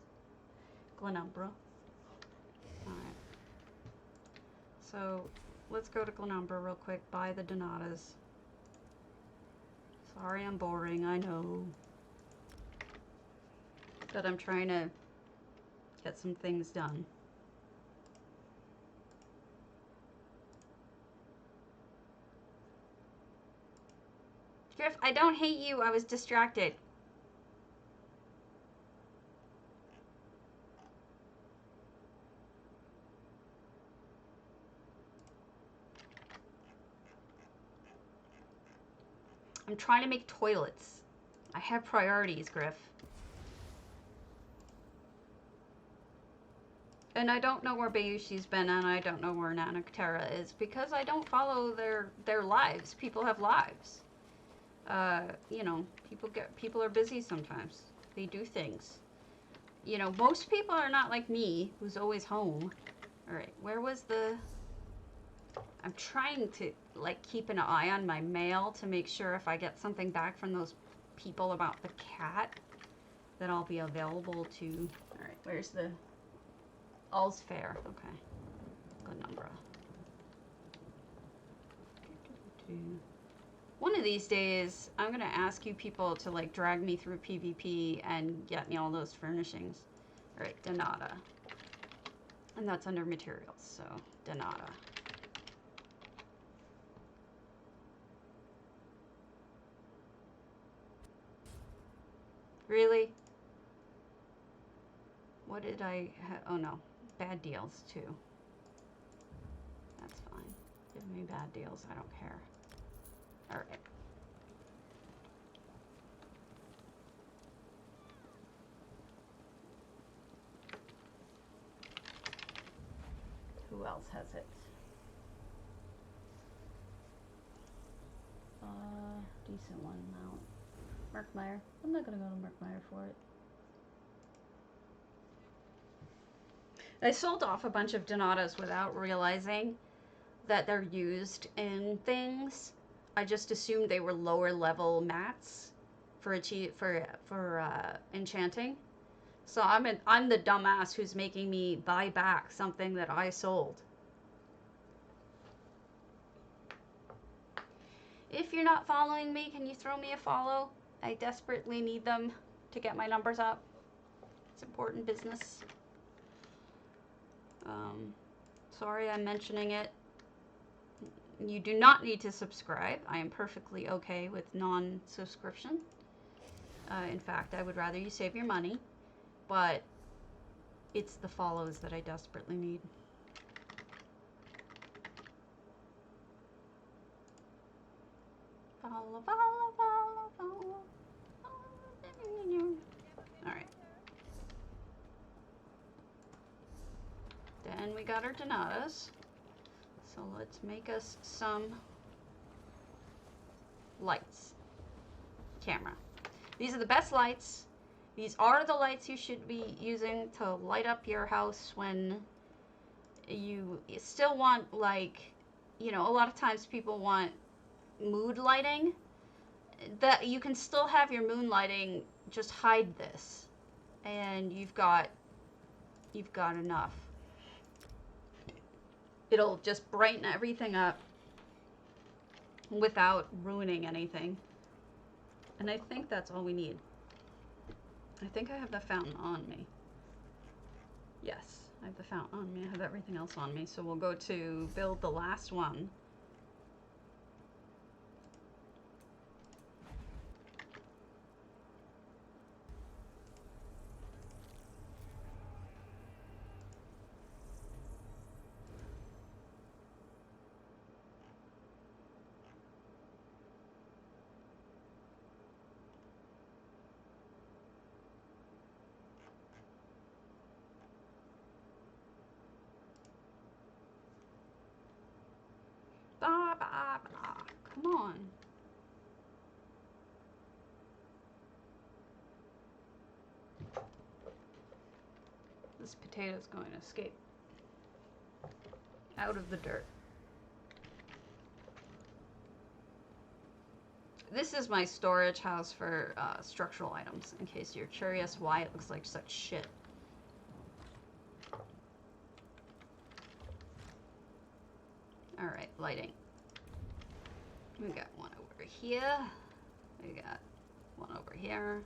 Glenumbra. Alright. So, let's go to Glenumbra real quick. Buy the donatas. Sorry I'm boring, I know. But I'm trying to get some things done. Griff, I don't hate you. I was distracted. I'm trying to make toilets. I have priorities, Griff. And I don't know where Bayushi's been, and I don't know where Nanakterra is, because I don't follow their lives. People have lives. You know, people are busy sometimes. They do things. You know, most people are not like me, who's always home. Alright, where was the... I'm trying to, like, keep an eye on my mail to make sure if I get something back from those people about the cat, that I'll be available to... Alright, where's the... All's fair. Okay. Good number. One of these days, I'm going to ask you people to, like, drag me through PvP and get me all those furnishings. Alright, Donata. And that's under materials, so Donata. Really? What did I have? Oh no, bad deals too. That's fine. Give me bad deals, I don't care. Alright. Who else has it? Decent one amount. Merkmeyer. I'm not gonna go to Merkmeyer for it. I sold off a bunch of Donatas without realizing that they're used in things. I just assumed they were lower level mats for enchanting. So I'm the dumbass who's making me buy back something that I sold. If you're not following me, can you throw me a follow? I desperately need them to get my numbers up. It's important business. Sorry I'm mentioning it. You do not need to subscribe. I am perfectly okay with non-subscription. In fact, I would rather you save your money. But it's the follows that I desperately need. Follow, follow, follow, follow. Alright. Then we got our Donatas. So let's make us some lights. Camera. These are the best lights. These are the lights you should be using to light up your house when you still want, like, you know, a lot of times people want mood lighting. That you can still have your moon lighting, just hide this. And you've got enough. It'll just brighten everything up without ruining anything. And I think that's all we need. I think I have the fountain on me. Yes, I have the fountain on me. I have everything else on me. So we'll go to build the last one. Come on. This potato's going to escape out of the dirt. This is my storage house for structural items, in case you're curious why it looks like such shit. Alright, lighting. We got one over here. We got one over here.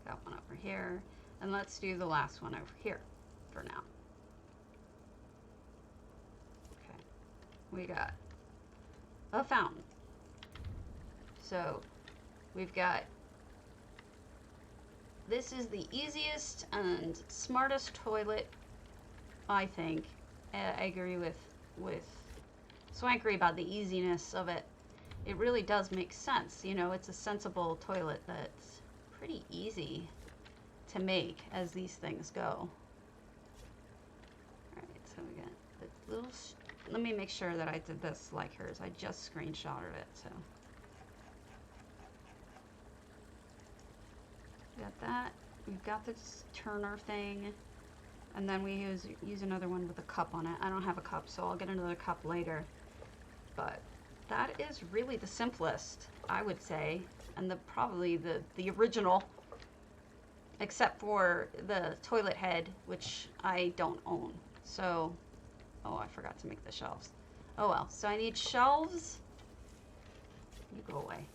Got one over here. And let's do the last one over here for now. Okay. We got a fountain. So we've got, this is the easiest and smartest toilet, I think. I agree with Swankery about the easiness of it. it really does make sense. You know, it's a sensible toilet that's pretty easy to make as these things go. Alright, so we got the little... Let me make sure that I did this like hers. I just screenshotted it, so... Got that. We've got this turner thing. And then we use another one with a cup on it. I don't have a cup, so I'll get another cup later. But that is really the simplest, I would say. And probably the original. Except for the toilet head, which I don't own. So, oh, I forgot to make the shelves. Oh well, so I need shelves. You go away.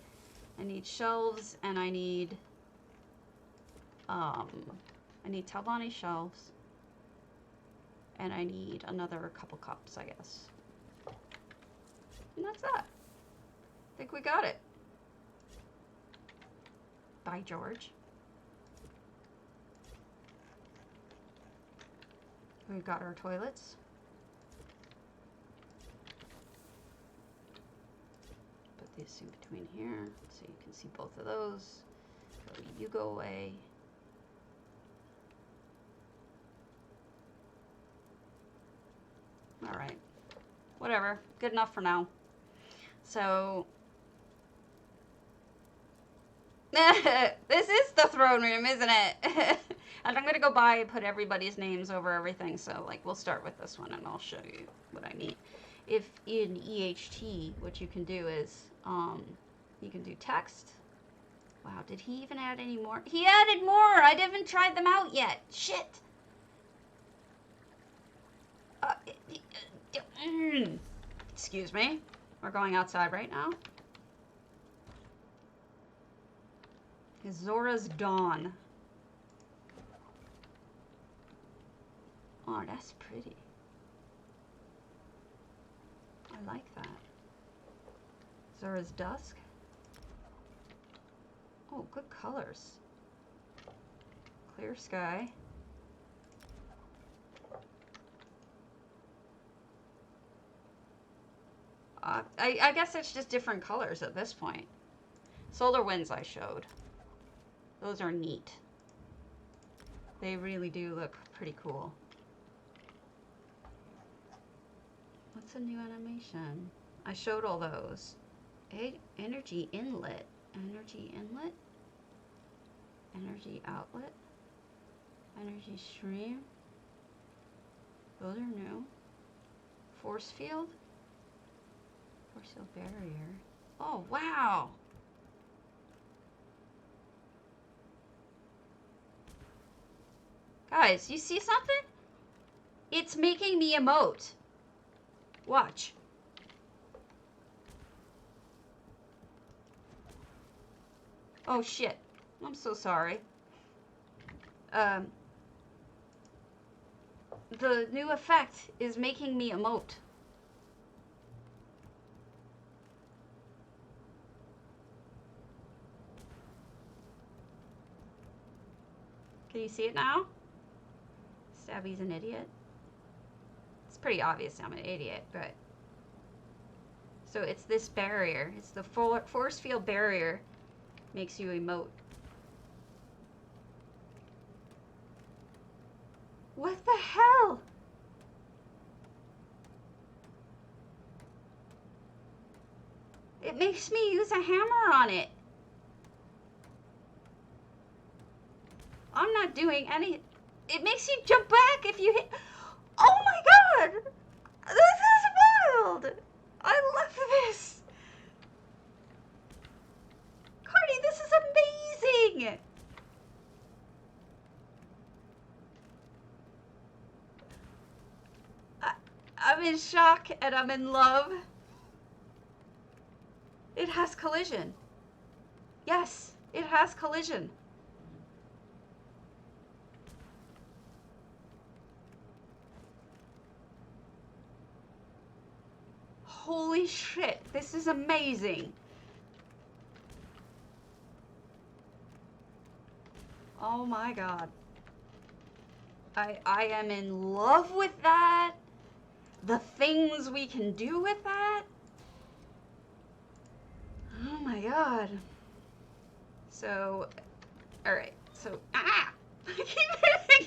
I need shelves, and I need Talbani shelves. And I need another couple cups, I guess. And that's that. I think we got it. By George. We've got our toilets. Put these in between here so you can see both of those. You go away. All right. Whatever. Good enough for now. So... this is the throne room, isn't it? And I'm going to go by and put everybody's names over everything. So, like, we'll start with this one, and I'll show you what I mean. If in EHT, what you can do is, you can do text. Wow, did he even add any more? He added more! I haven't tried them out yet. Shit! Excuse me. We're going outside right now. Zora's Dawn. Oh, that's pretty. I like that. Zora's Dusk. Oh, good colors. Clear sky. I guess it's just different colors at this point. Solar Winds I showed. Those are neat. They really do look pretty cool. What's a new animation? I showed all those. Energy inlet. Energy inlet? Energy outlet? Energy stream? Those are new. Force field? Force field barrier. Oh, wow! Guys, you see something? It's making me emote. Watch. Oh shit. I'm so sorry. The new effect is making me emote. Can you see it now? Stabby's an idiot. It's pretty obvious I'm an idiot, but... So it's this barrier. It's the force field barrier makes you emote. What the hell? It makes me use a hammer on it. I'm not doing any... It makes you jump back if you hit... Oh my god! This is wild! I love this! Cardi, this is amazing! I'm in shock and I'm in love. It has collision. Yes, it has collision. Holy shit, this is amazing. Oh my god. I am in love with that. The things we can do with that. god. So, alright. So, I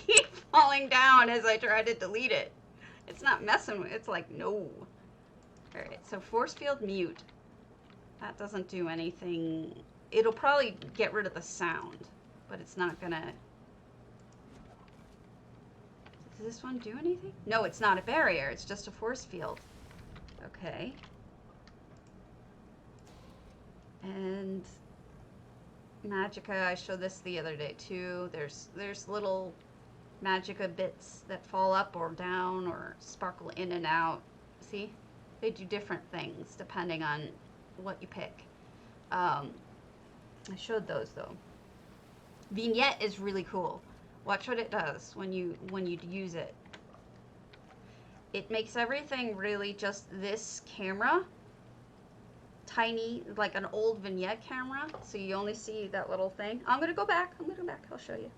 keep falling down as I try to delete it. It's not messing with, it's like, no. Alright, so force field mute. That doesn't do anything. It'll probably get rid of the sound, but it's not gonna. Does this one do anything? No, it's not a barrier. It's just a force field. Okay. And Magica, I showed this the other day too. There's little Magica bits that fall up or down or sparkle in and out. See? They do different things depending on what you pick. I showed those though. Vignette is really cool. Watch what it does when you use it. It makes everything really just this camera, tiny, like an old vignette camera. So you only see that little thing. I'm gonna go back. I'll show you.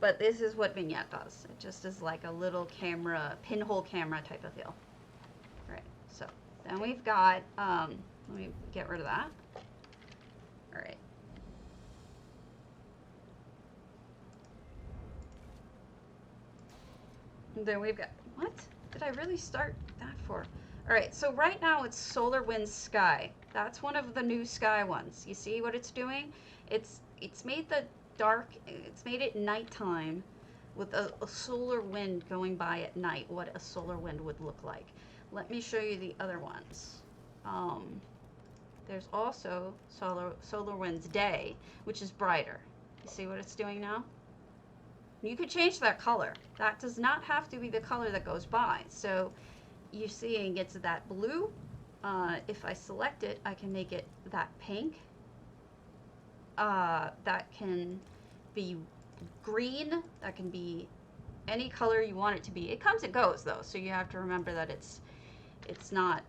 But this is what vignette does. It just is like a little camera, pinhole camera type of deal. All right. So then we've got. Let me get rid of that. All right. Then we've got, what did I really start that for? All right, so right now it's Solar Wind Sky. That's one of the new sky ones. You see what it's doing? It's made the dark, it's made it nighttime with a solar wind going by at night, what a solar wind would look like. Let me show you the other ones. There's also Solar Wind's Day, which is brighter. You see what it's doing now? You could change that color. That does not have to be the color that goes by. So you're seeing it's that blue. If I select it, I can make it that pink. That can be green. That can be any color you want it to be. It comes and goes though, so you have to remember that it's not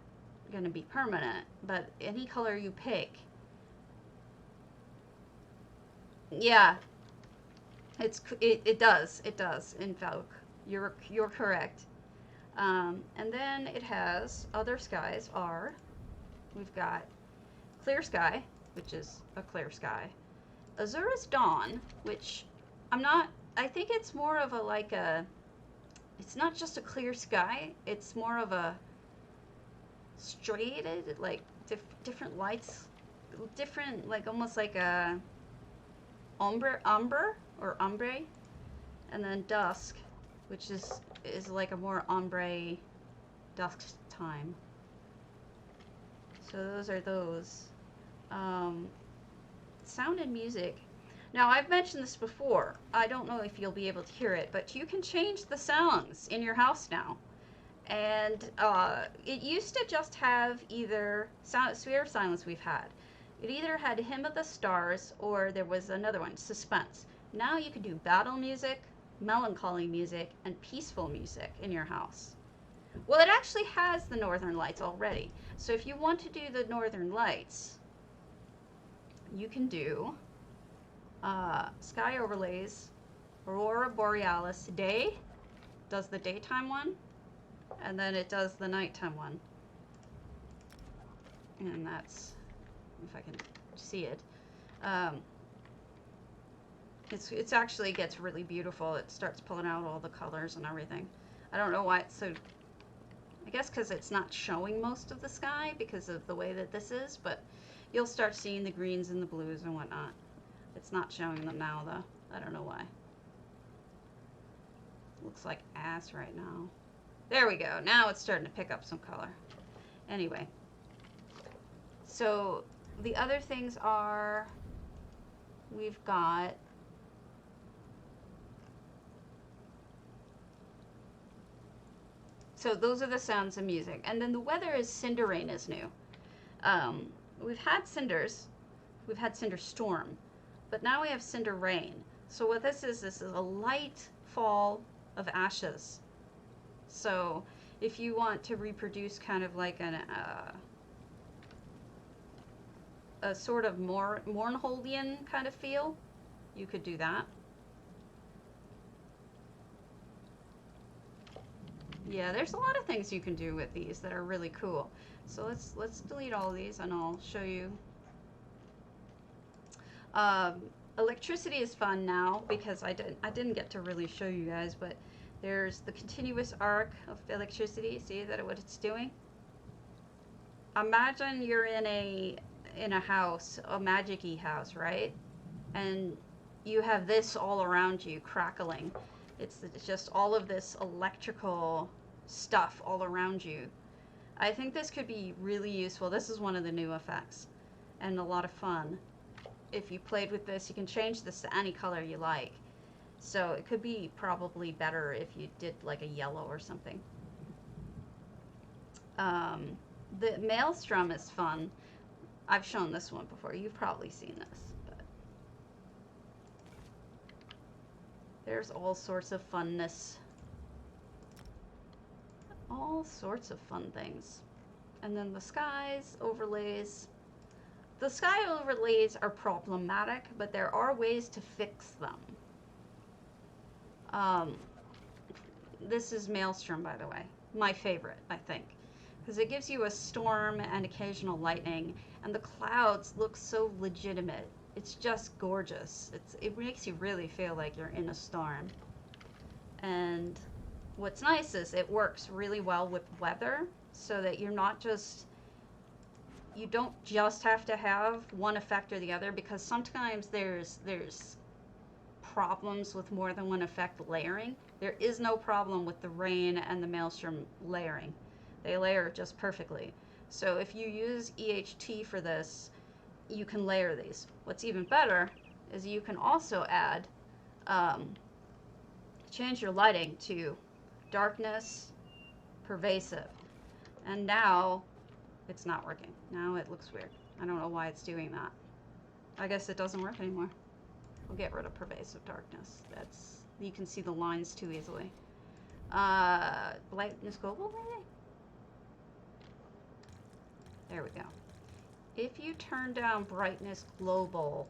going to be permanent. But any color you pick, yeah. It does in fact. You're correct. And then it has other skies are, we've got Clear Sky, which is a clear sky, Azura's Dawn, which I think it's more of it's not just a clear sky, it's more of a striated, like different lights, different, like almost like a ombre, and then Dusk, which is like a more ombre dusk time. So those are those. Sound and music. Now I've mentioned this before. I don't know if you'll be able to hear it, but you can change the sounds in your house now. And it used to just have either Sphere of Silence we've had. It either had Hymn of the Stars or there was another one, Suspense. Now you can do battle music, melancholy music, and peaceful music in your house. Well, it actually has the Northern Lights already. So if you want to do the Northern Lights, you can do Sky Overlays, Aurora Borealis, Day, does the daytime one, and then it does the nighttime one. And that's, if I can see it, it's actually gets really beautiful. It starts pulling out all the colors and everything. I don't know why it's so, I guess because it's not showing most of the sky because of the way that this is, but you'll start seeing the greens and the blues and whatnot. It's not showing them now though. I don't know why. Looks like ass right now. There we go. Now it's starting to pick up some color. Anyway. So the other things are, we've got so those are the sounds of music. And then the weather is Cinder Rain is new. We've had cinders, we've had cinder storm, but now we have cinder rain. So what this is a light fall of ashes. So if you want to reproduce kind of like a sort of more Mournholdian kind of feel, you could do that. Yeah, there's a lot of things you can do with these that are really cool. So let's delete all of these and I'll show you Um, Electricity is fun now because I didn't get to really show you guys, but there's the continuous arc of electricity. See that what it's doing? Imagine you're in a house, a magic-y house, right? And you have this all around you crackling. It's just all of this electrical stuff all around you. I think this could be really useful. This is one of the new effects and a lot of fun. If you played with this, you can change this to any color you like. So it could be probably better if you did like a yellow or something. The Maelstrom is fun. I've shown this one before. You've probably seen this. But there's all sorts of funness. All sorts of fun things. And then the skies overlays. The sky overlays are problematic, but there are ways to fix them. This is Maelstrom, by the way. My favorite, I think. Because it gives you a storm and occasional lightning, and the clouds look so legitimate. It's just gorgeous. It makes you really feel like you're in a storm. And what's nice is it works really well with weather, so that you're not just... You don't just have to have one effect or the other, because sometimes there's problems with more than one effect layering. There is no problem with the rain and the Maelstrom layering. They layer just perfectly. So if you use EHT for this, you can layer these. What's even better is you can also add, change your lighting to darkness, pervasive. And now it's not working. Now it looks weird. I don't know why it's doing that. I guess it doesn't work anymore. We'll get rid of pervasive darkness. You can see the lines too easily. Brightness global, maybe? There we go. If you turn down brightness global,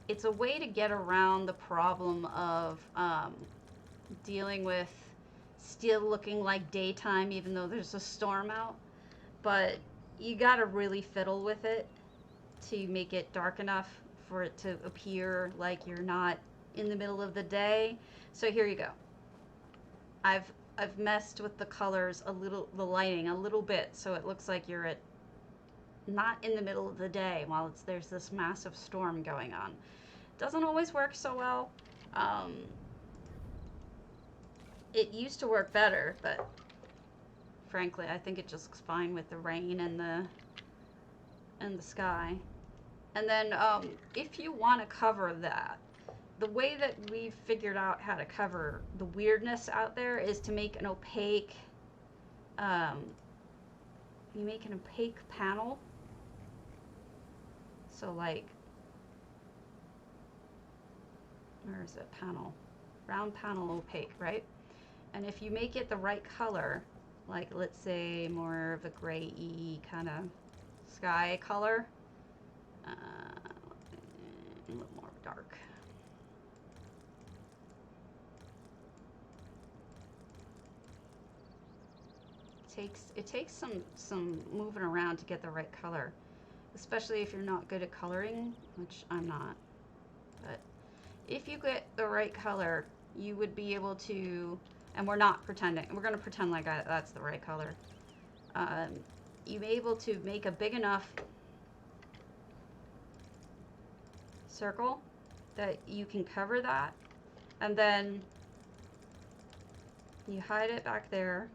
it's a way to get around the problem of dealing with still looking like daytime even though there's a storm out. But you gotta really fiddle with it to make it dark enough for it to appear like you're not in the middle of the day. So here you go. I've messed with the colors a little, the lighting a little bit, so it looks like you're not in the middle of the day while there's this massive storm going on. Doesn't always work so well. It used to work better, but frankly, I think it just looks fine with the rain and the sky. And then if you want to cover that, the way that we've figured out how to cover the weirdness out there is to make an opaque, you make an opaque panel. So like, where is it? Panel. Round panel opaque, right? And if you make it the right color, like let's say more of a gray-y kind of sky color, a little more dark. It takes some moving around to get the right color, especially if you're not good at coloring, which I'm not. But if you get the right color, you would be able to, and we're not pretending, we're going to pretend like that's the right color. You're able to make a big enough circle that you can cover that, and then you hide it back there,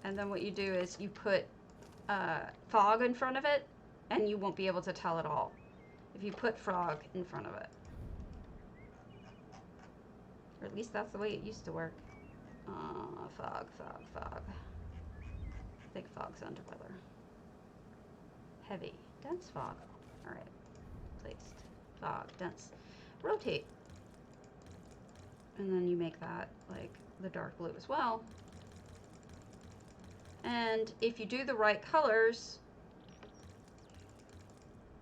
and then what you do is you put fog in front of it, and you won't be able to tell at all if you put fog in front of it. Or at least that's the way it used to work. Fog. I think fog's under weather. Heavy. Dense fog. Alright. Placed. Fog. Dense. Rotate. And then you make that like the dark blue as well. And if you do the right colors,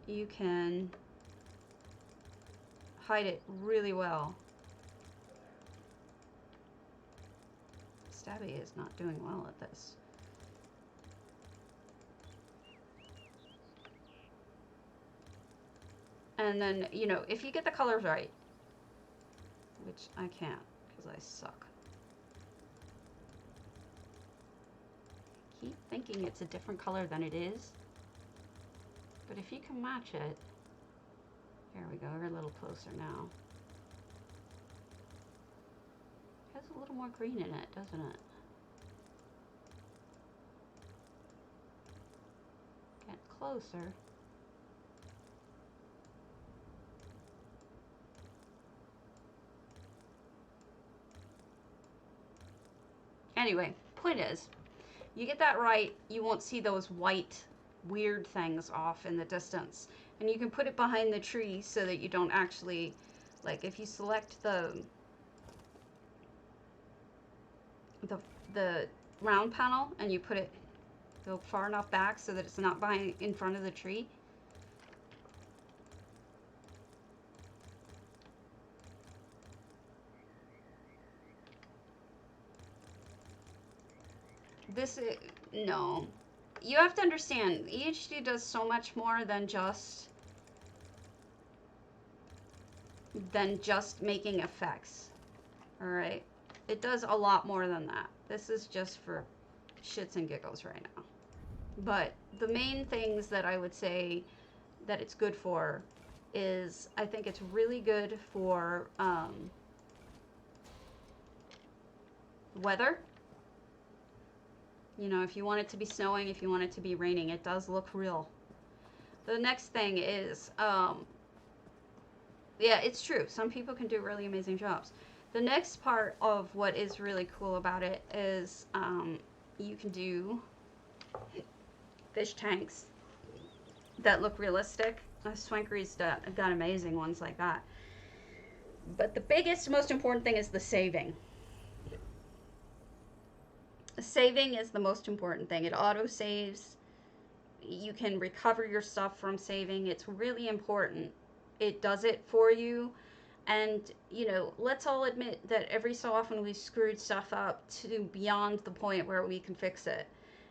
you can hide it really well. Stabby is not doing well at this. And then, you know, if you get the colors right, which I can't because I suck. Keep thinking it's a different color than it is. But if you can match it, here we go, we're a little closer now. It has a little more green in it, doesn't it? Get closer. Anyway, point is, you get that right, you won't see those white weird things off in the distance. And you can put it behind the tree so that you don't actually, like if you select the round panel and you put it, go far enough back so that it's not behind in front of the tree. This is, no. You have to understand, EHD does so much more than just making effects. Alright? It does a lot more than that. This is just for shits and giggles right now. But the main things that I would say that it's good for is, I think it's really good for weather. You know, if you want it to be snowing, if you want it to be raining, it does look real. The next thing is, yeah, it's true. Some people can do really amazing jobs. The next part of what is really cool about it is you can do fish tanks that look realistic. Swankery's got amazing ones like that. But the biggest, most important thing is the saving. Saving is the most important thing. It auto saves. You can recover your stuff from saving. It's really important. It does it for you. And, you know, let's all admit that every so often we screwed stuff up to beyond the point where we can fix it.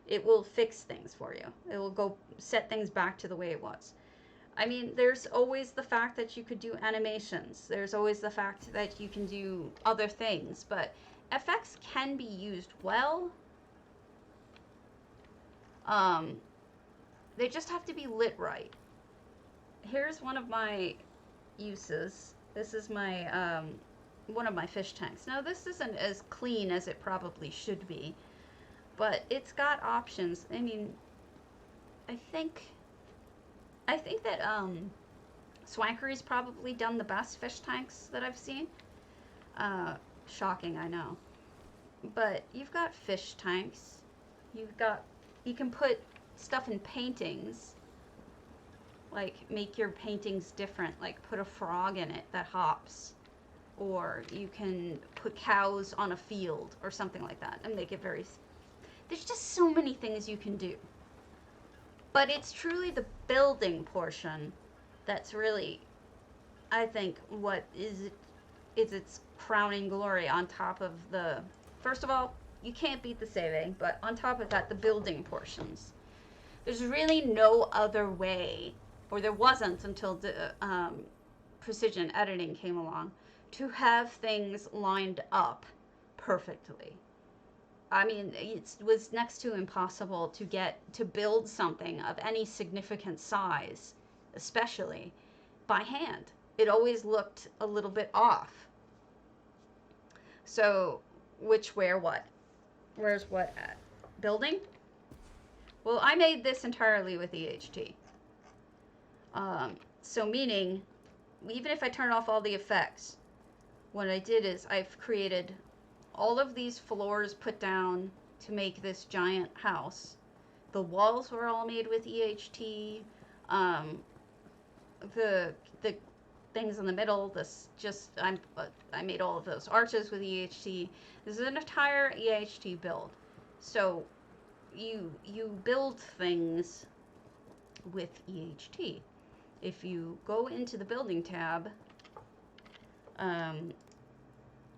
It will fix things for you. It will go set things back to the way it was. I mean, there's always the fact that you could do animations. There's always the fact that you can do other things. But effects can be used well. They just have to be lit right. Here's one of my uses. This is my one of my fish tanks. Now this isn't as clean as it probably should be, but it's got options. I mean, I think that Swankery's probably done the best fish tanks that I've seen. Shocking, I know. But you've got fish tanks. You can put stuff in paintings. Like, make your paintings different. Like, put a frog in it that hops. Or you can put cows on a field or something like that and make it very... There's just so many things you can do. But it's truly the building portion that's really, I think, what is its crowning glory on top of the... First of all, you can't beat the saving, but on top of that, the building portions. There's really no other way, or there wasn't until the precision editing came along, to have things lined up perfectly. I mean, it was next to impossible to build something of any significant size, especially by hand. It always looked a little bit off. So, where, what? Where's what at? Building? Well, I made this entirely with EHT. So meaning, even if I turn off all the effects, what I did is I've created all of these floors put down to make this giant house. The walls were all made with EHT. The things in the middle, I made all of those arches with EHT. This is an entire EHT build. So you build things with EHT. If you go into the building tab,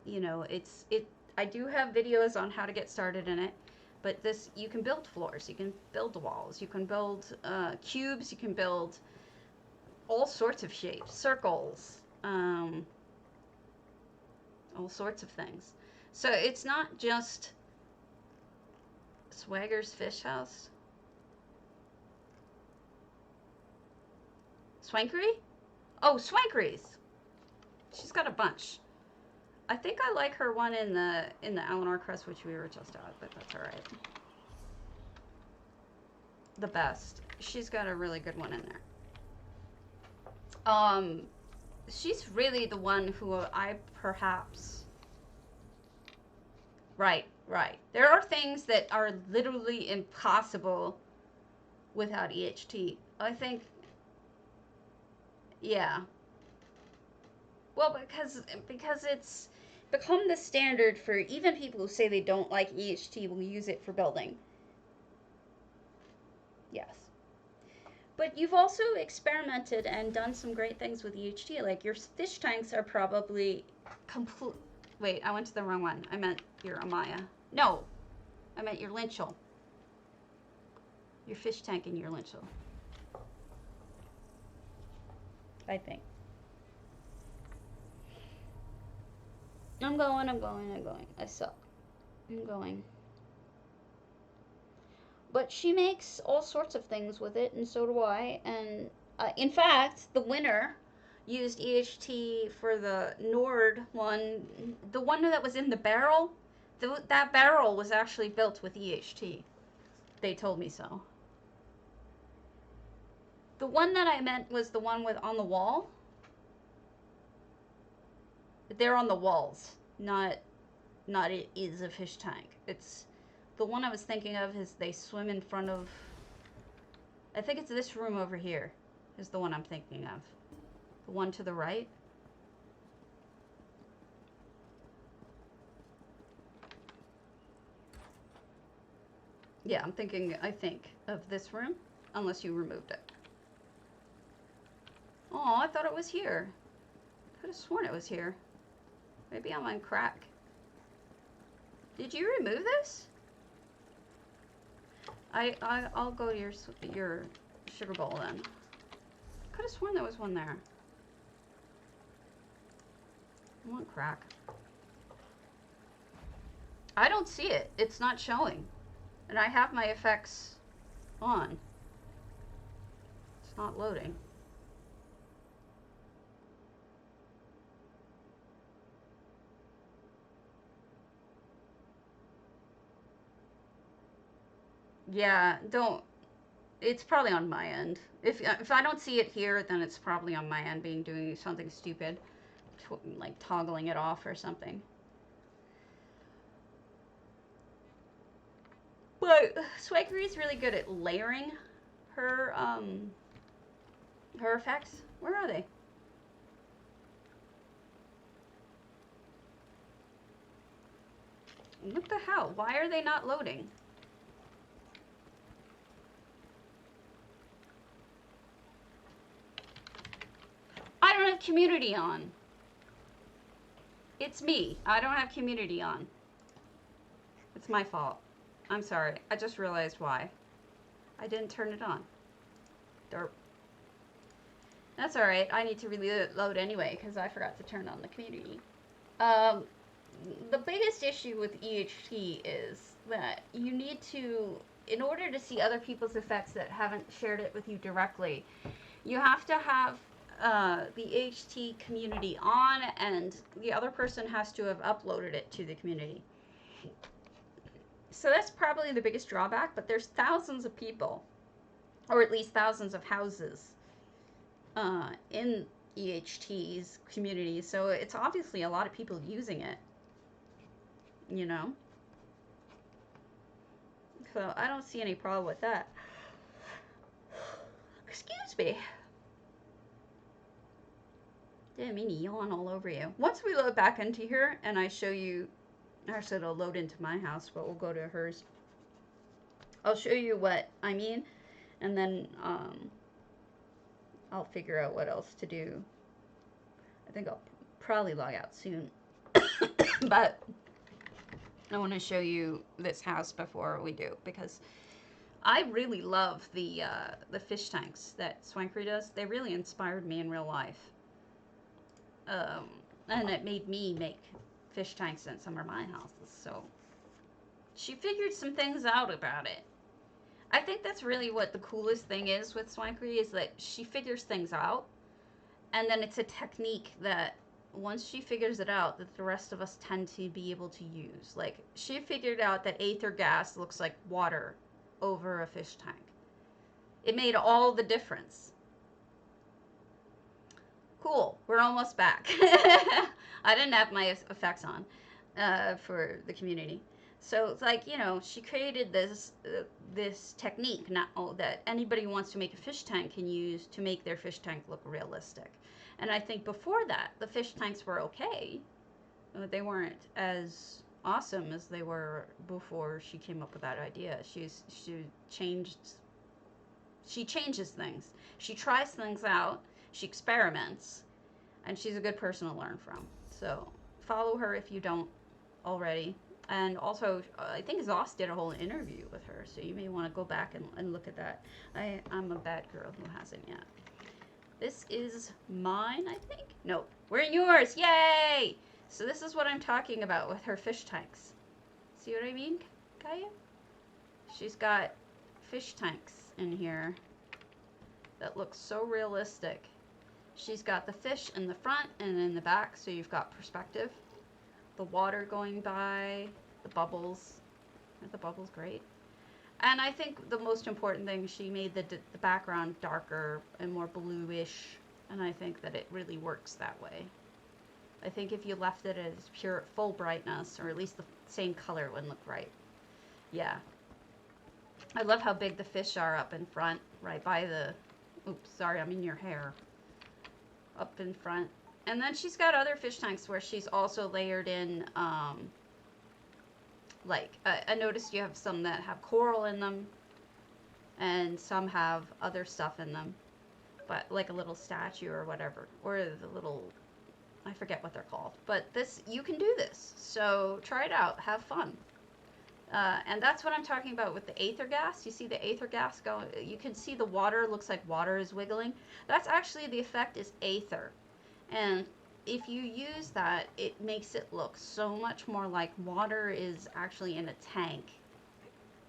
you know, I do have videos on how to get started in it, but you can build floors, you can build walls, you can build cubes, you can build all sorts of shapes, circles, all sorts of things. So it's not just Swagger's Fish House. Swankery? Oh, Swankery's. She's got a bunch. I think I like her one in the Eleanor Crest, which we were just at, but that's all right. The best. She's got a really good one in there. She's really the one who I perhaps. Right. There are things that are literally impossible without EHT. I think. Yeah. Well, because it's become the standard for even people who say they don't like EHT will use it for building. Yes. But you've also experimented and done some great things with EHT. Like your fish tanks are probably complete. Wait, I went to the wrong one. I meant your Amaya. No, I meant your linchel. Your fish tank and your linchel. I think. I'm going. I suck. I'm going. But she makes all sorts of things with it, and so do I. And in fact, the winner used EHT for the Nord one. The one that was in the barrel, that barrel was actually built with EHT. They told me so. The one that I meant was the one with on the wall. They're on the walls, not it is a fish tank. It's the one I was thinking of is they swim in front of. I think it's this room over here is the one I'm thinking of. The one to the right. Yeah, I think of this room, unless you removed it. Oh, I thought it was here. Could have sworn it was here. Maybe I'm on crack. Did you remove this? I'll go to your sugar bowl then. Could have sworn there was one there. I'm on crack. I don't see it. It's not showing. And I have my effects on. It's not loading. Yeah, don't. It's probably on my end. If I don't see it here, then it's probably on my end doing something stupid, like toggling it off or something. But Swaggery is really good at layering her effects. Where are they? What the hell? Why are they not loading? I don't have community on. It's me. I don't have community on. It's my fault. I'm sorry. I just realized why. I didn't turn it on. Derp. That's alright. I need to reload anyway because I forgot to turn on the community. The biggest issue with EHT is that you need to, in order to see other people's effects that haven't shared it with you directly, you have to have the HT community on, and the other person has to have uploaded it to the community. So that's probably the biggest drawback, but there's thousands of people, or at least thousands of houses in EHT's community, so it's obviously a lot of people using it, you know? So I don't see any problem with that. Excuse me. Didn't mean to yawn all over you. Once we load back into here and I show you, actually it'll load into my house, but we'll go to hers. I'll show you what I mean, and then I'll figure out what else to do. I think I'll probably log out soon, but I want to show you this house before we do, because I really love the fish tanks that Swankery does. They really inspired me in real life. Um, and it made me make fish tanks in some of my houses. So she figured some things out about it. I think that's really what the coolest thing is with Swankery is that she figures things out, and then it's a technique that once she figures it out, that the rest of us tend to be able to use. Like she figured out that aether gas looks like water over a fish tank. It made all the difference. Cool, we're almost back. I didn't have my effects on for the community. So it's like, you know, she created this technique now that anybody who wants to make a fish tank can use to make their fish tank look realistic. And I think before that, the fish tanks were okay. They weren't as awesome as they were before she came up with that idea. She changes things. She tries things out. She experiments, and she's a good person to learn from. So follow her if you don't already. And also, I think Zoss did a whole interview with her, so you may want to go back and look at that. I'm a bad girl who hasn't yet. This is mine, I think? No, we're in yours. Yay! So this is what I'm talking about with her fish tanks. See what I mean, Kaya? She's got fish tanks in here that look so realistic. She's got the fish in the front and in the back, so you've got perspective. The water going by, the bubbles. Aren't the bubbles great? And I think the most important thing, she made the background darker and more bluish, and I think that it really works that way. I think if you left it as pure, full brightness, or at least the same color, it wouldn't look right. Yeah. I love how big the fish are up in front, right by the, oops, sorry, I'm in your hair. Up in front. And then she's got other fish tanks where she's also layered in, I noticed you have some that have coral in them, and some have other stuff in them, but like a little statue or whatever, or the little, I forget what they're called. But this, you can do this, so try it out, have fun. And that's what I'm talking about with the aether gas. You see the aether gas going, you can see the water, looks like water is wiggling. That's actually, the effect is aether. And if you use that, it makes it look so much more like water is actually in a tank.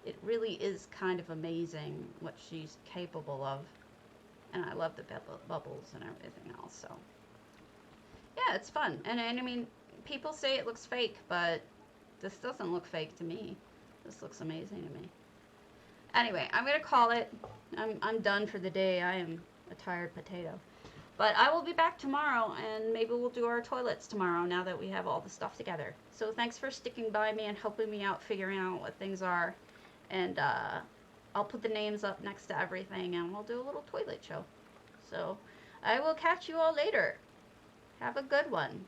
It really is kind of amazing what she's capable of. And I love the bubbles and everything else, so. Yeah, it's fun. And I mean, people say it looks fake, but this doesn't look fake to me. This looks amazing to me. Anyway, I'm going to call it. I'm done for the day. I am a tired potato. But I will be back tomorrow, and maybe we'll do our toilets tomorrow now that we have all the stuff together. So thanks for sticking by me and helping me out figuring out what things are. And I'll put the names up next to everything, and we'll do a little toilet show. So I will catch you all later. Have a good one.